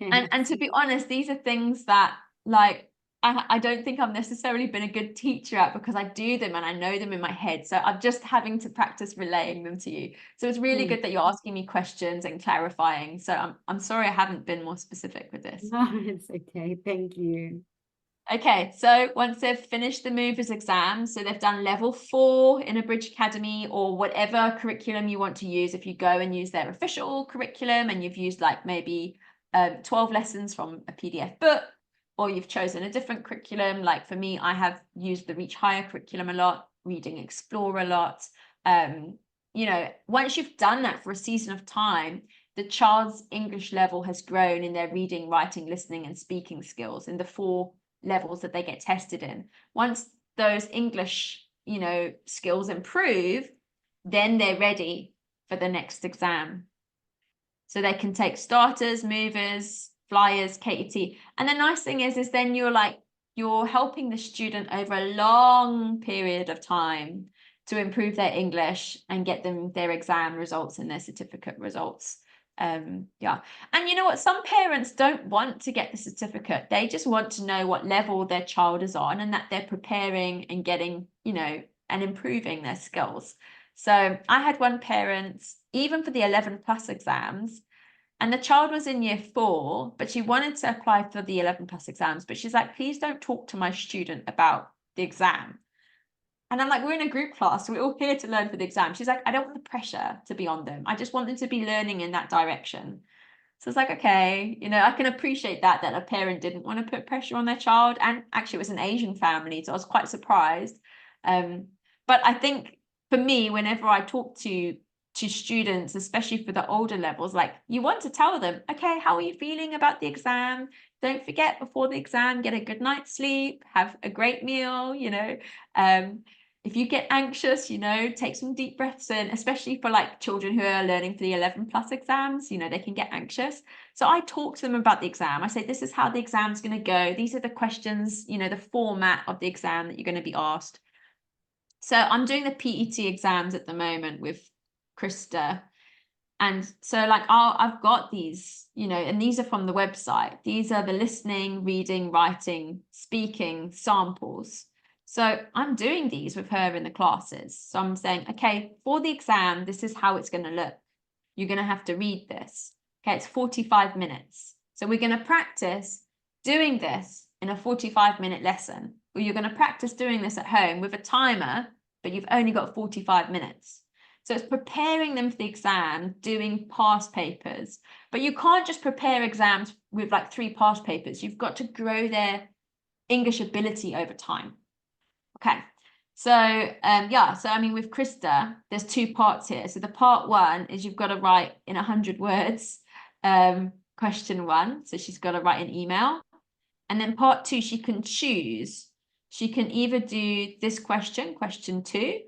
And to be honest, these are things that, like, I don't think I've necessarily been a good teacher at, because I do them and I know them in my head. So I'm just having to practice relaying them to you. So it's really good that you're asking me questions and clarifying. So I'm sorry I haven't been more specific with this. No, it's okay. Thank you. Okay, so once they've finished the movers exams, so they've done level 4 in Abridge Academy or whatever curriculum you want to use. If you go and use their official curriculum and you've used like maybe 12 lessons from a PDF book, or you've chosen a different curriculum. Like for me, I have used the Reach Higher curriculum a lot, Reading Explore a lot. You know, once you've done that for a season of time, the child's English level has grown in their reading, writing, listening, and speaking skills in the 4 levels that they get tested in. Once those English, you know, skills improve, then they're ready for the next exam. So they can take starters, movers, flyers, KET. And the nice thing is then you're helping the student over a long period of time to improve their English and get them their exam results and their certificate results. Yeah. And you know what? Some parents don't want to get the certificate. They just want to know what level their child is on and that they're preparing and getting, you know, and improving their skills. So I had one parent, even for the 11 plus exams, and the child was in year 4, but she wanted to apply for the 11 plus exams, but she's like, please don't talk to my student about the exam. And I'm like, we're in a group class, we're all here to learn for the exam. She's like, I don't want the pressure to be on them. I just want them to be learning in that direction. So it's like, okay, you know, I can appreciate that a parent didn't want to put pressure on their child. And actually it was an Asian family, so I was quite surprised. But I think for me, whenever I talk to students, especially for the older levels, like you want to tell them, okay, how are you feeling about the exam? Don't forget before the exam, get a good night's sleep, have a great meal, you know. If you get anxious, you know, take some deep breaths in, especially for like children who are learning for the 11 plus exams, you know, they can get anxious. So I talk to them about the exam. I say, this is how the exam's going to go. These are the questions, you know, the format of the exam that you're going to be asked. So I'm doing the PET exams at the moment with Krista. And so like, I've got these, you know, and these are from the website. These are the listening, reading, writing, speaking samples. So I'm doing these with her in the classes. So I'm saying, okay, for the exam, this is how it's going to look. You're going to have to read this. Okay, it's 45 minutes. So we're going to practice doing this in a 45-minute lesson. or you're going to practice doing this at home with a timer, but you've only got 45 minutes. So it's preparing them for the exam, doing past papers. But you can't just prepare exams with like 3 past papers. You've got to grow their English ability over time. Okay. So yeah, so I mean with Krista, there's 2 parts here. So the part 1 is you've got to write in 100 words, question 1. So she's got to write an email. And then part 2, she can choose. She can either do this question, question 2,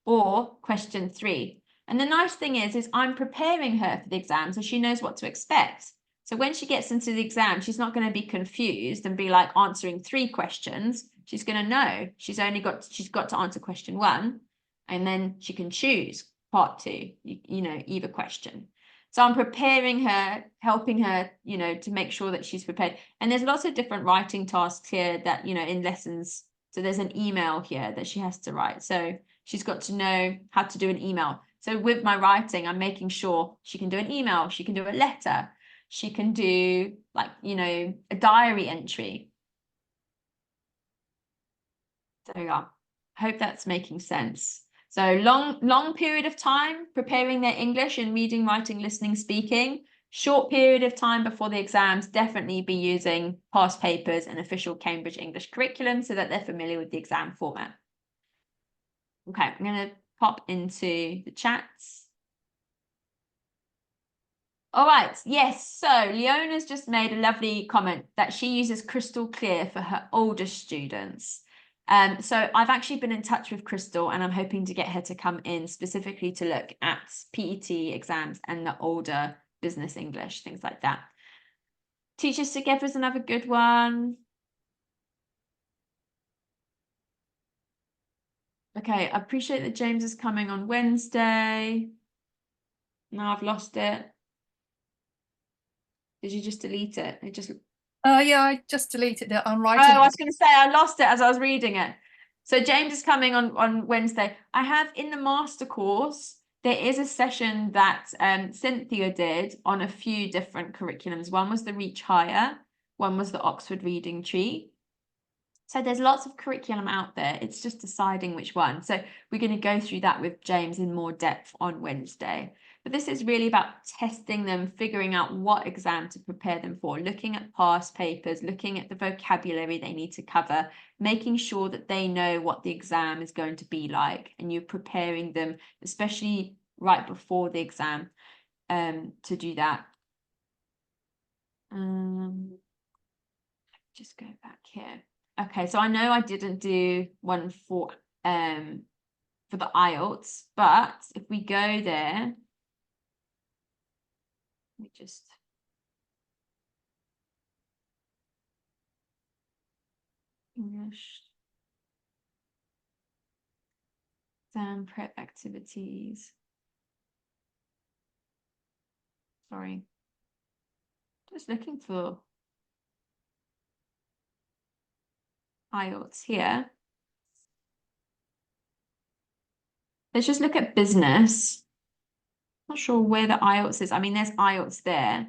or question 3. And the nice thing is I'm preparing her for the exam so she knows what to expect. So when she gets into the exam, she's not going to be confused and be like answering 3 questions. She's going to know she's got to answer question 1, and then she can choose part 2, you know, either question. So I'm preparing her, helping her, you know, to make sure that she's prepared. And there's lots of different writing tasks here that, you know, in lessons. So there's an email here that she has to write. So she's got to know how to do an email. So with my writing, I'm making sure she can do an email, she can do a letter, she can do like, you know, a diary entry. So yeah, I hope that's making sense. So long period of time preparing their English in reading, writing, listening, speaking. Short period of time before the exams, definitely be using past papers and official Cambridge English curriculum so that they're familiar with the exam format. Okay, I'm going to pop into the chats. All right, yes, so Leona's just made a lovely comment that she uses Crystal Clear for her older students. So I've actually been in touch with Crystal and I'm hoping to get her to come in specifically to look at PET exams and the older business English, things like that. Teachers Together is another good one. Okay, I appreciate that James is coming on Wednesday. Now I've lost it. Did you just delete it? It just... Yeah, I just deleted it. I'm Oh, writing I it. was going to say I lost it as I was reading it. So James is coming on Wednesday. I have in the master course, there is a session that Cynthia did on a few different curriculums. One was the Reach Higher, one was the Oxford Reading Tree. So there's lots of curriculum out there. It's just deciding which one. So we're going to go through that with James in more depth on Wednesday. But this is really about testing them, figuring out what exam to prepare them for, looking at past papers, looking at the vocabulary they need to cover, making sure that they know what the exam is going to be like, and you're preparing them, especially right before the exam, to do that. Just go back here. Okay, so I know I didn't do one for the IELTS, but if we go there, we just English exam prep activities. Sorry, just looking for IELTS here. Let's just look at business. Not sure where the IELTS is. I mean, there's IELTS there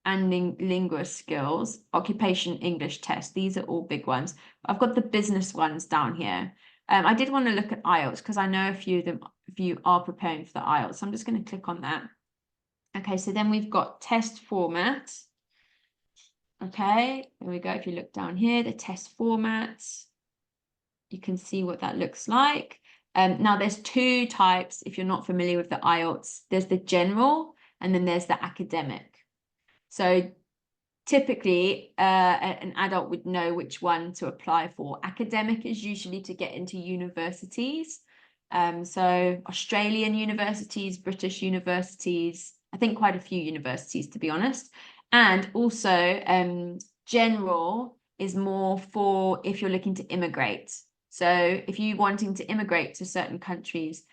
and linguist skills, occupation English test. These are all big ones. I've got the business ones down here. I did want to look at IELTS because I know a few of you are preparing for the IELTS. So I'm just going to click on that. Okay, so then we've got test format. Okay, there we go. If you look down here, the test formats, you can see what that looks like. Now there's 2 types if you're not familiar with the IELTS. There's the general and then there's the academic. So typically an adult would know which one to apply for. Academic is usually to get into universities. So Australian universities, British universities, I think quite a few universities to be honest. And also general is more for if you're looking to immigrate. So if you're wanting to immigrate to certain countries,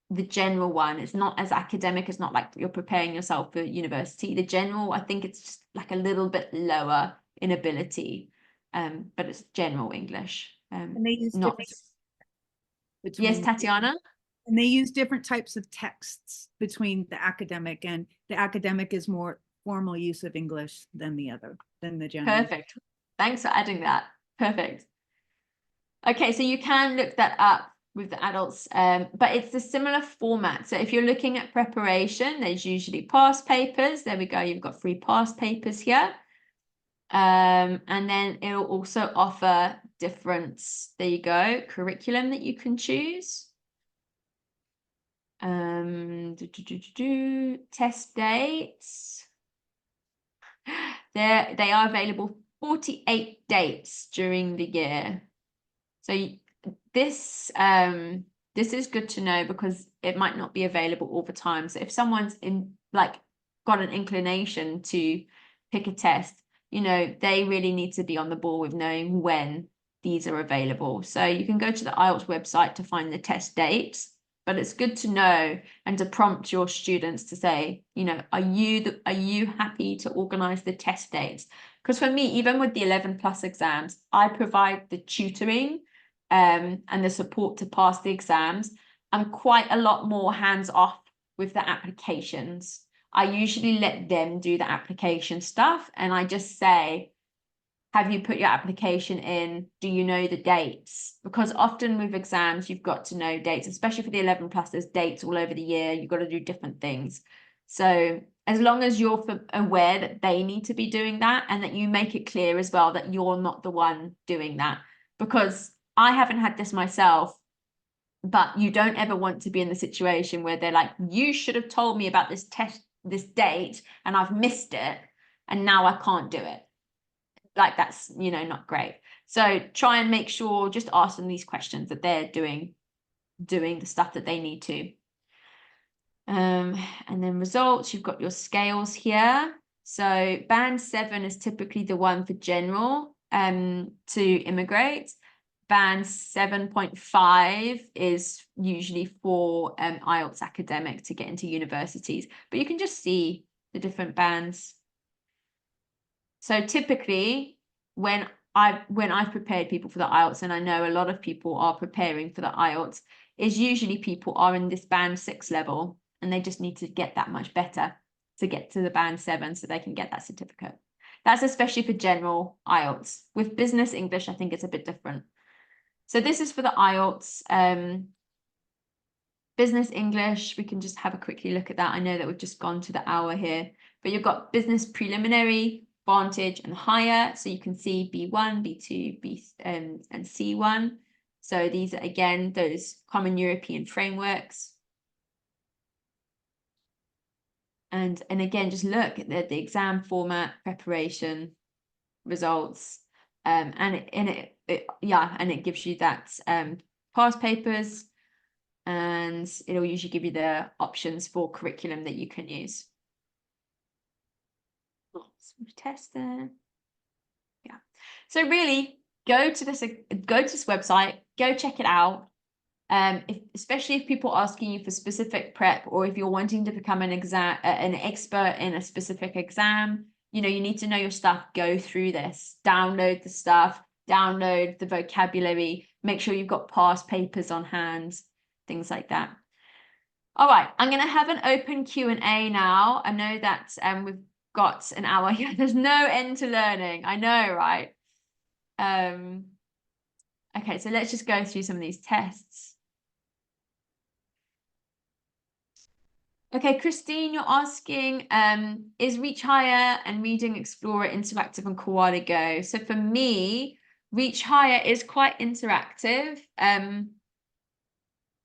the general one, it's not as academic, it's not like you're preparing yourself for university. The general, I think it's just like a little bit lower in ability, but it's general English. And they use Not... Yes, Tatiana? And they use different types of texts between the academic, and the academic is more formal use of English than the general. Perfect. Thanks for adding that. Perfect. Okay, so you can look that up with the adults, but it's a similar format. So if you're looking at preparation, there's usually past papers. There we go. You've got 3 past papers here. And then it'll also offer different, there you go, curriculum that you can choose. Test dates. They are available 48 dates during the year. So this is good to know because it might not be available all the time. So if someone's got an inclination to pick a test, you know, they really need to be on the ball with knowing when these are available. So you can go to the IELTS website to find the test dates, but it's good to know and to prompt your students to say, you know, are you happy to organize the test dates? Because for me, even with the 11+ exams, I provide the tutoring and the support to pass the exams. I'm quite a lot more hands-off with the applications. I usually let them do the application stuff, and I just say, have you put your application in? Do you know the dates? Because often with exams, you've got to know dates, especially for the 11+, there's dates all over the year. You've got to do different things. So as long as you're aware that they need to be doing that, and that you make it clear as well that you're not the one doing that, because I haven't had this myself, but you don't ever want to be in the situation where they're like, you should have told me about this test, this date, and I've missed it, and now I can't do it. Like, that's, you know, not great. So try and make sure, just ask them these questions, that they're doing the stuff that they need to. And then results, you've got your scales here. So band 7 is typically the one for general to immigrate. Band 7.5 is usually for IELTS academic to get into universities, but you can just see the different bands. So typically when I've prepared people for the IELTS, and I know a lot of people are preparing for the IELTS, is usually people are in this band 6 level, and they just need to get that much better to get to the band 7 so they can get that certificate. That's especially for general IELTS. With business English, I think it's a bit different. So this is for the IELTS. Business English, we can just have a quickly look at that. I know that we've just gone to the hour here, but you've got business preliminary, Vantage, and higher. So you can see B1, B2, B and C1. So these are, again, those common European frameworks. And again, just look at the exam format, preparation, results, and it gives you that past papers, and it'll usually give you the options for curriculum that you can use. Test there. Yeah. So really, go to this website, go check it out. Especially if people are asking you for specific prep, or if you're wanting to become an expert in a specific exam, you know, you need to know your stuff. Go through this, download the stuff, download the vocabulary, make sure you've got past papers on hand, things like that. All right, I'm going to have an open Q&A now. I know that we've got an hour here. There's no end to learning. I know, right? Okay, so let's just go through some of these tests. Okay, Christine, you're asking, is Reach Higher and Reading Explorer interactive on Koala Go? So for me, Reach Higher is quite interactive.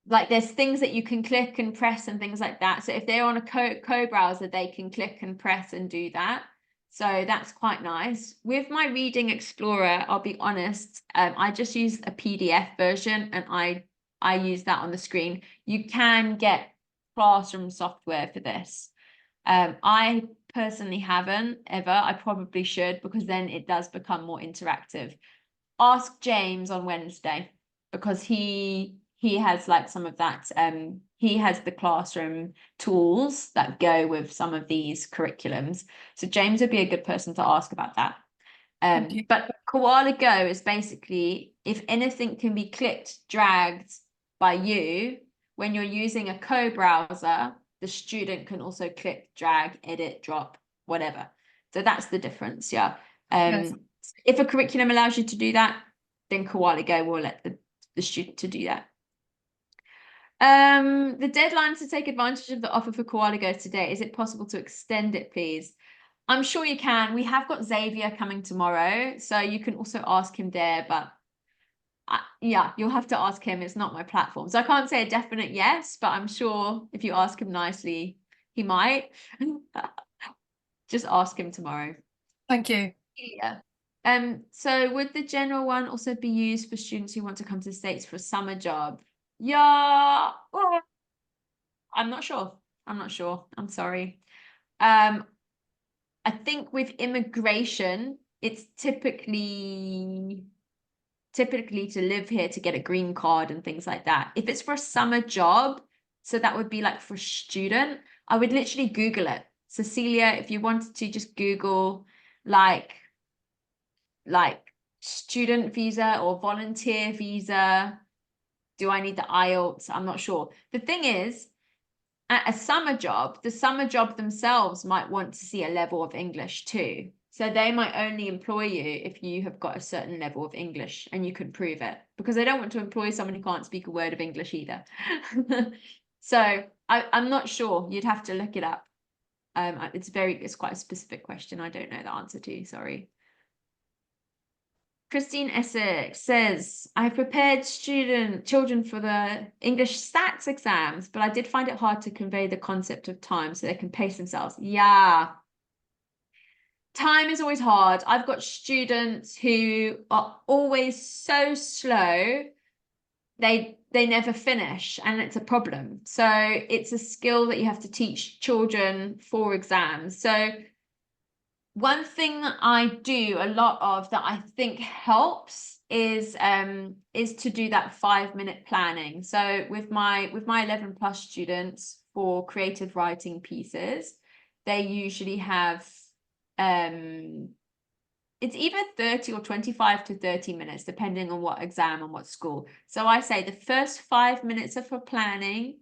Like, there's things that you can click and press and things like that. So if they're on a co-browser, they can click and press and do that. So that's quite nice. With my Reading Explorer, I'll be honest, I just use a PDF version, and I use that on the screen. You can get classroom software for this. I personally haven't ever. I probably should, because then it does become more interactive. Ask James on Wednesday, because he has like some of that. He has the classroom tools that go with some of these curriculums. So James would be a good person to ask about that. But Koala Go is basically, if anything can be clicked, dragged by you, when you're using a co-browser, the student can also click, drag, edit, drop, whatever. So that's the difference, yeah. Yes. If a curriculum allows you to do that, then Koaligo will let the student to do that. The deadline to take advantage of the offer for Koaligo today, is it possible to extend it, please? I'm sure you can. We have got Xavier coming tomorrow, so you can also ask him there, but yeah, you'll have to ask him. It's not my platform. So I can't say a definite yes, but I'm sure if you ask him nicely, he might. Just ask him tomorrow. Thank you. Yeah. So would the general one also be used for students who want to come to the States for a summer job? Yeah. Oh, I'm not sure. I'm sorry. I think with immigration, it's typically to live here to get a green card and things like that. If it's for a summer job, so that would be like for a student, I would literally Google it. Cecilia, if you wanted to just Google like student visa or volunteer visa, do I need the IELTS? I'm not sure. The thing is, at a summer job, the summer job themselves might want to see a level of English too. So they might only employ you if you have got a certain level of English and you can prove it, because they don't want to employ someone who can't speak a word of English either. So I'm not sure. You'd have to look it up. It's quite a specific question. I don't know the answer to, sorry. Christine Essex says, I have prepared children for the English stats exams, but I did find it hard to convey the concept of time so they can pace themselves. Yeah. Time is always hard. I've got students who are always so slow, they never finish, and it's a problem. So it's a skill that you have to teach children for exams. So one thing that I do a lot of that I think helps is to do that 5-minute planning. So with my 11+ students for creative writing pieces, they usually have it's either 30 or 25 to 30 minutes, depending on what exam and what school. So I say the first 5 minutes are for planning,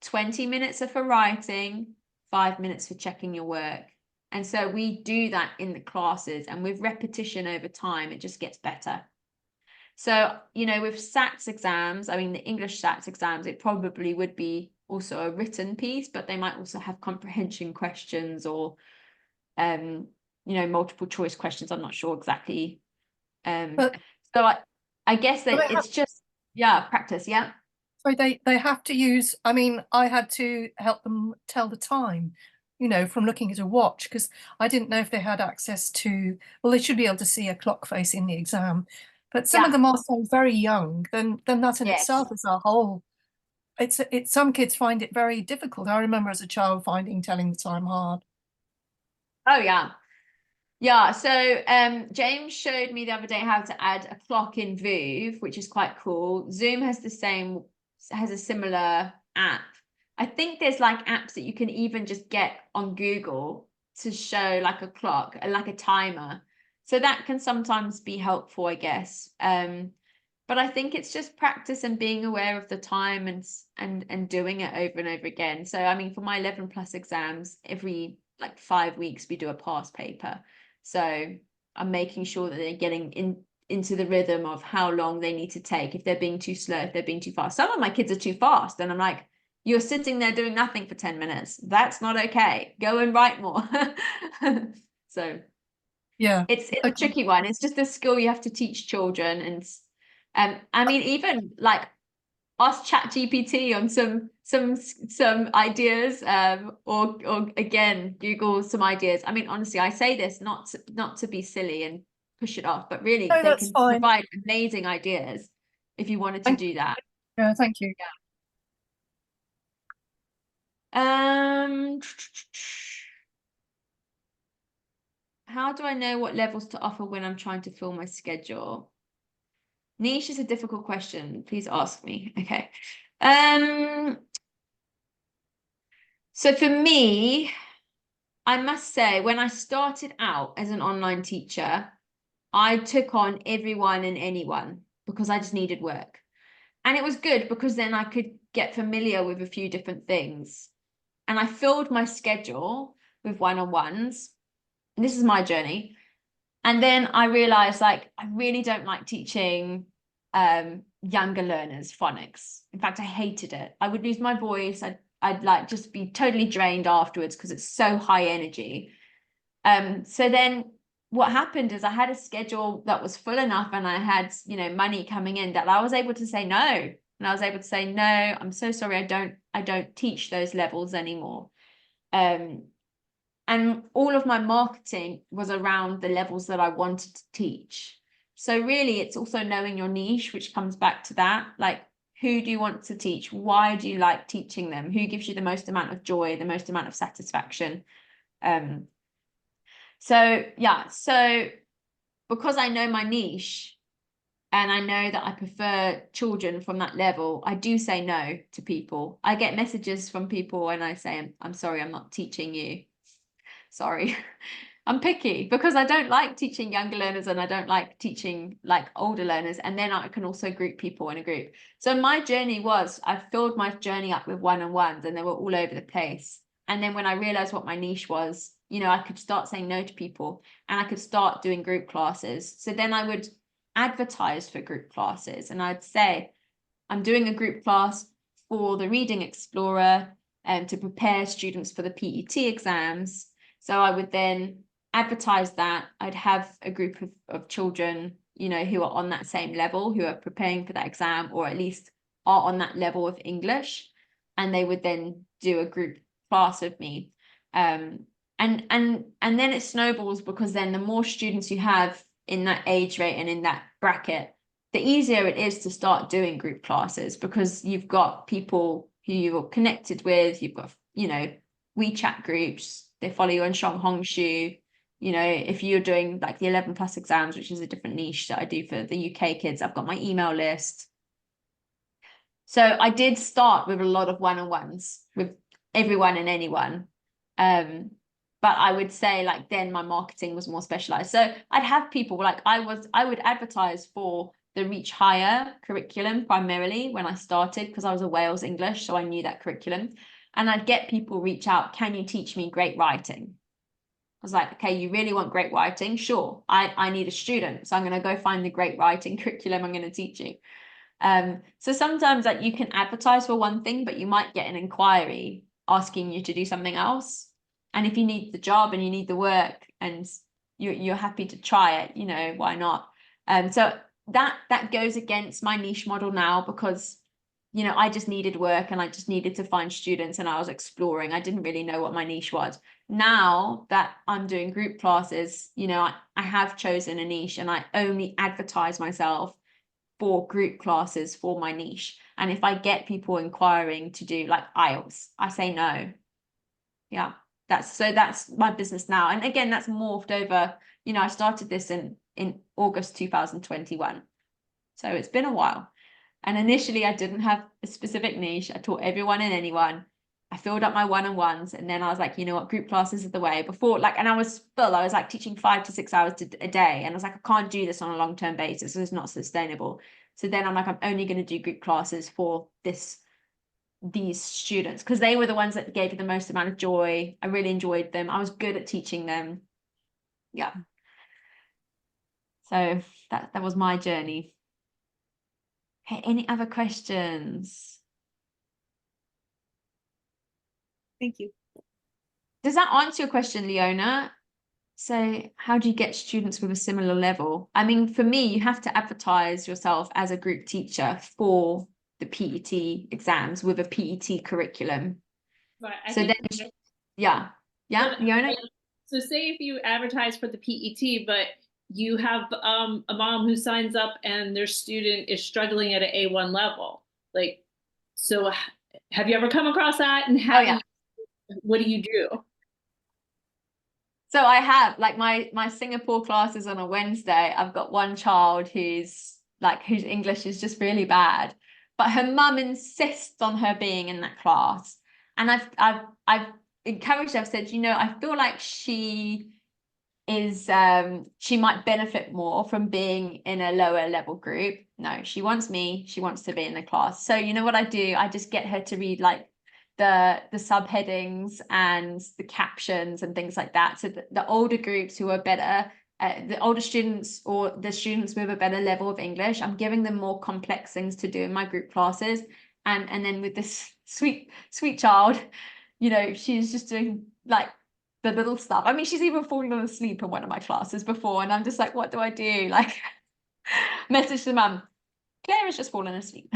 20 minutes are for writing, 5 minutes for checking your work. And so we do that in the classes, and with repetition over time, it just gets better. So, you know, with SATs exams, I mean, the English SATs exams, it probably would be also a written piece, but they might also have comprehension questions or, you know, multiple choice questions. I'm not sure exactly. But so I guess that it's just, yeah, practice. Yeah. so they have to use, I mean, I had to help them tell the time, you know, from looking at a watch, because I didn't know if they had access to, well, they should be able to see a clock face in the exam, but some of them are so very young, then that in itself is a whole, it's some kids find it very difficult. I remember as a child finding telling the time hard. Oh yeah. Yeah, so James showed me the other day how to add a clock in Voove, which is quite cool. Zoom has a similar app. I think there's like apps that you can even just get on Google to show like a clock and like a timer. So that can sometimes be helpful, I guess. But I think it's just practice and being aware of the time and doing it over and over again. So I mean, for my 11+ exams, every like 5 weeks we do a past paper. So I'm making sure that they're getting into the rhythm of how long they need to take, if they're being too slow, if they're being too fast. Some of my kids are too fast, and I'm like, you're sitting there doing nothing for 10 minutes. That's not okay. Go and write more. So yeah, it's a tricky one. It's just a skill you have to teach children. And I mean, even like ask ChatGPT on some ideas, or again Google some ideas. I mean, honestly, I say this not to be silly and push it off, but really no, they that's can fine. provide amazing ideas if you wanted to do that. Yeah, thank you. How do I know what levels to offer when I'm trying to fill my schedule? Niche is a difficult question. Please ask me. Okay. So for me, I must say, when I started out as an online teacher, I took on everyone and anyone because I just needed work. And it was good because then I could get familiar with a few different things. And I filled my schedule with one-on-ones. And this is my journey. And then I realized, like, I really don't like teaching younger learners phonics. In fact, I hated it. I would lose my voice. I'd like just be totally drained afterwards because it's so high energy. So then what happened is I had a schedule that was full enough, and I had, you know, money coming in, that I was able to say no. And I was able to say, no, I'm so sorry, I don't teach those levels anymore. And all of my marketing was around the levels that I wanted to teach. So really, it's also knowing your niche, which comes back to that. Like, who do you want to teach? Why do you like teaching them? Who gives you the most amount of joy, the most amount of satisfaction? So yeah, so because I know my niche and I know that I prefer children from that level, I do say no to people. I get messages from people and I say, I'm sorry, I'm not teaching you. Sorry. I'm picky because I don't like teaching younger learners and I don't like teaching like older learners. And then I can also group people in a group. So my journey was, I filled my journey up with one-on-ones and they were all over the place. And then when I realized what my niche was, you know, I could start saying no to people and I could start doing group classes. So then I would advertise for group classes and I'd say, I'm doing a group class for the Reading Explorer and to prepare students for the PET exams. So I would then advertise that. I'd have a group of children, you know, who are on that same level, who are preparing for that exam, or at least are on that level of English. And they would then do a group class with me. And then it snowballs, because then the more students you have in that age rate and in that bracket, the easier it is to start doing group classes, because you've got people who you're connected with, you've got, you know, WeChat groups, they follow you on Xiaohongshu. You know, if you're doing like the 11+ exams, which is a different niche that I do for the UK kids, I've got my email list. So I did start with a lot of one-on-ones with everyone and anyone. But I would say, like, then my marketing was more specialized. So I'd have people like I would advertise for the Reach Higher curriculum primarily when I started, because I was a Wales English, so I knew that curriculum. And I'd get people reach out, can you teach me great writing? I was like, okay, you really want great writing? Sure, I need a student. So I'm going to go find the great writing curriculum I'm going to teach you. So sometimes like you can advertise for one thing, but you might get an inquiry asking you to do something else. And if you need the job and you need the work and you're happy to try it, you know, why not? So that goes against my niche model now, because, you know, I just needed work and I just needed to find students and I was exploring. I didn't really know what my niche was. Now that I'm doing group classes, you know, I have chosen a niche and I only advertise myself for group classes for my niche. And if I get people inquiring to do like IELTS, I say no. Yeah, that's my business now. And again, that's morphed over, you know, I started this in August 2021. So it's been a while. And initially I didn't have a specific niche. I taught everyone and anyone. I filled up my one-on-ones, and then I was like, you know what, group classes are the way. Before, like, and I was like teaching 5 to 6 hours a day, and I was like, I can't do this on a long-term basis. It's not sustainable. So then I'm like, I'm only going to do group classes for these students, because they were the ones that gave me the most amount of joy. I really enjoyed them. I was good at teaching them. Yeah. So that was my journey. Okay, any other questions? Thank you. Does that answer your question, Leona? So how do you get students with a similar level? I mean, for me, you have to advertise yourself as a group teacher for the PET exams with a PET curriculum. Right. Yeah, Leona? So say if you advertise for the PET, but you have a mom who signs up and their student is struggling at an A1 level. Like, so have you ever come across that? And what do you do? So I have, like, my Singapore class is on a Wednesday. I've got one child whose English is just really bad, but her mum insists on her being in that class. And I've encouraged her. I've said, you know, I feel like she might benefit more from being in a lower level group. No, she wants to be in the class. So you know what I do? I just get her to read like the subheadings and the captions and things like that. So the older groups who are better the older students or the students with a better level of English, I'm giving them more complex things to do in my group classes. And then with this sweet child, you know, she's just doing like the little stuff. I mean, she's even fallen asleep in one of my classes before, and I'm just like, what do I do? Like, message the mum, Claire has just fallen asleep.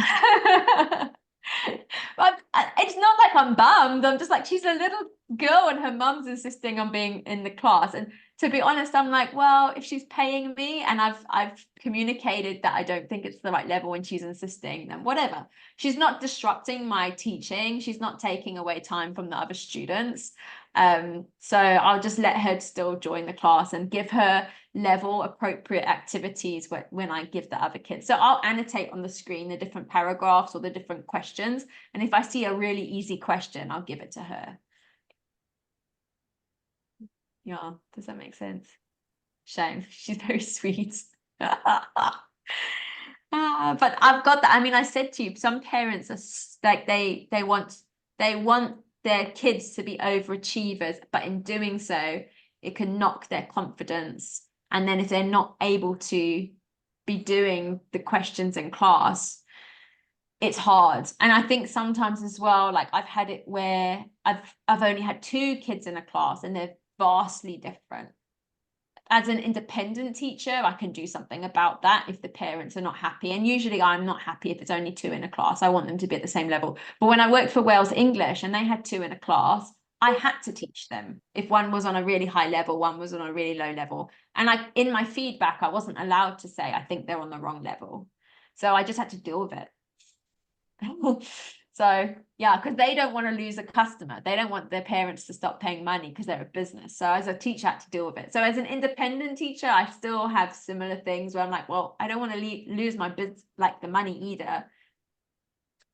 But it's not like I'm bummed. I'm just like, she's a little girl and her mum's insisting on being in the class. And to be honest, I'm like, well, if she's paying me and I've communicated that I don't think it's the right level and she's insisting, then whatever. She's not disrupting my teaching. She's not taking away time from the other students. So I'll just let her still join the class and give her level appropriate activities when I give the other kids. So I'll annotate on the screen the different paragraphs or the different questions. And if I see a really easy question, I'll give it to her. Yeah, does that make sense? Shame, she's very sweet. But I've got that. I mean, I said to you, some parents are like they want their kids to be overachievers, but in doing so, it can knock their confidence. And then if they're not able to be doing the questions in class, it's hard. And I think sometimes as well, like I've had it where I've only had 2 kids in a class and they're vastly different. As an independent teacher, I can do something about that if the parents are not happy. And usually I'm not happy if it's only 2 in a class. I want them to be at the same level. But when I worked for Wales English and they had 2 in a class, I had to teach them. If one was on a really high level, one was on a really low level. And in my feedback, I wasn't allowed to say, I think they're on the wrong level. So I just had to deal with it. So yeah, because they don't want to lose a customer. They don't want their parents to stop paying money because they're a business. So as a teacher, I had to deal with it. So as an independent teacher, I still have similar things where I'm like, well, I don't want to lose my business, like the money either.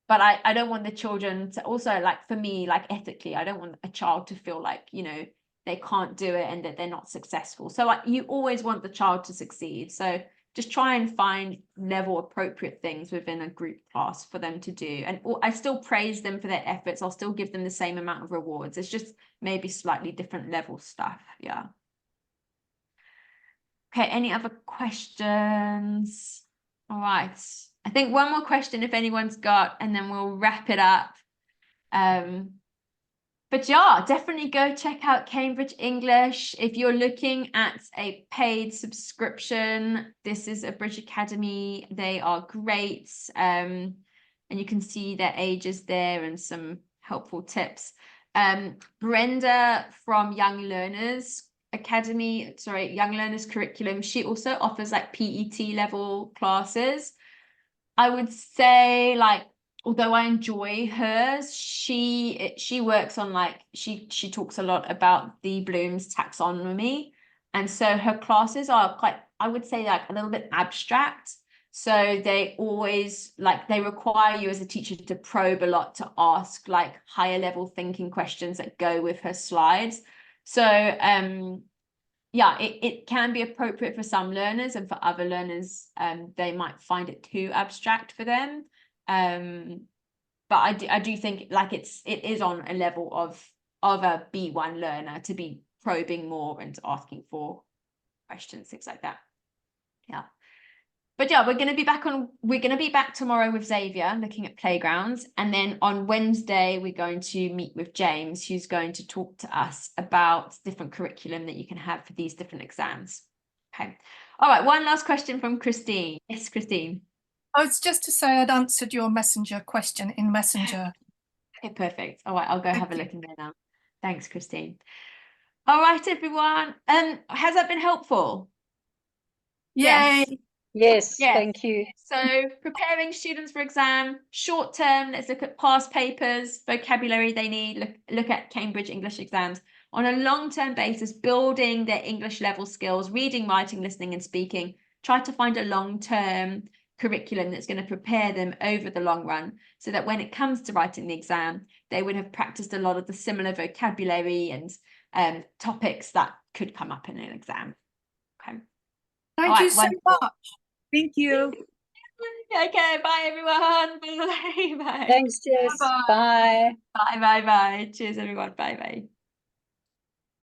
But I don't want the children to also, like, for me, like ethically, I don't want a child to feel like, you know, they can't do it and that they're not successful. So you always want the child to succeed. So just try and find level appropriate things within a group class for them to do. And I still praise them for their efforts. I'll still give them the same amount of rewards. It's just maybe slightly different level stuff. Yeah. Okay, any other questions? All right. I think one more question if anyone's got, and then we'll wrap it up. But yeah, definitely go check out Cambridge English. If you're looking at a paid subscription, this is a British Academy. They are great. And you can see their ages there and some helpful tips. Brenda from Young Learners Curriculum, she also offers like PET level classes. I would say, like, although I enjoy hers, she works on, like, she talks a lot about the Bloom's taxonomy, and so her classes are quite, I would say, like a little bit abstract. So they always, like, they require you as a teacher to probe a lot, to ask like higher level thinking questions that go with her slides. So yeah, it can be appropriate for some learners, and for other learners, they might find it too abstract for them. But I do think, like, it is on a level of a B1 learner to be probing more and asking for questions, things like that. Yeah. But yeah, we're going to be back tomorrow with Xavier looking at playgrounds. And then on Wednesday, we're going to meet with James, who's going to talk to us about different curriculum that you can have for these different exams. Okay. All right. One last question from Christine. Yes, Christine. Oh, it's just to say I'd answered your Messenger question in Messenger. Okay, perfect. All right. I'll go have a look in there now. Thanks, Christine. All right, everyone. Has that been helpful? Yay. Yes, thank you. So preparing students for exam, short term, let's look at past papers, vocabulary they need, look at Cambridge English exams. On a long-term basis, building their English level skills, reading, writing, listening and speaking. Try to find a long-term curriculum that's going to prepare them over the long run, so that when it comes to writing the exam, they would have practiced a lot of the similar vocabulary and topics that could come up in an exam. Okay. Thank you so much. Thank you. Okay, bye everyone. Bye. Bye. Thanks, Jess. Bye. Bye. Bye. Bye. Cheers, everyone. Bye. Bye.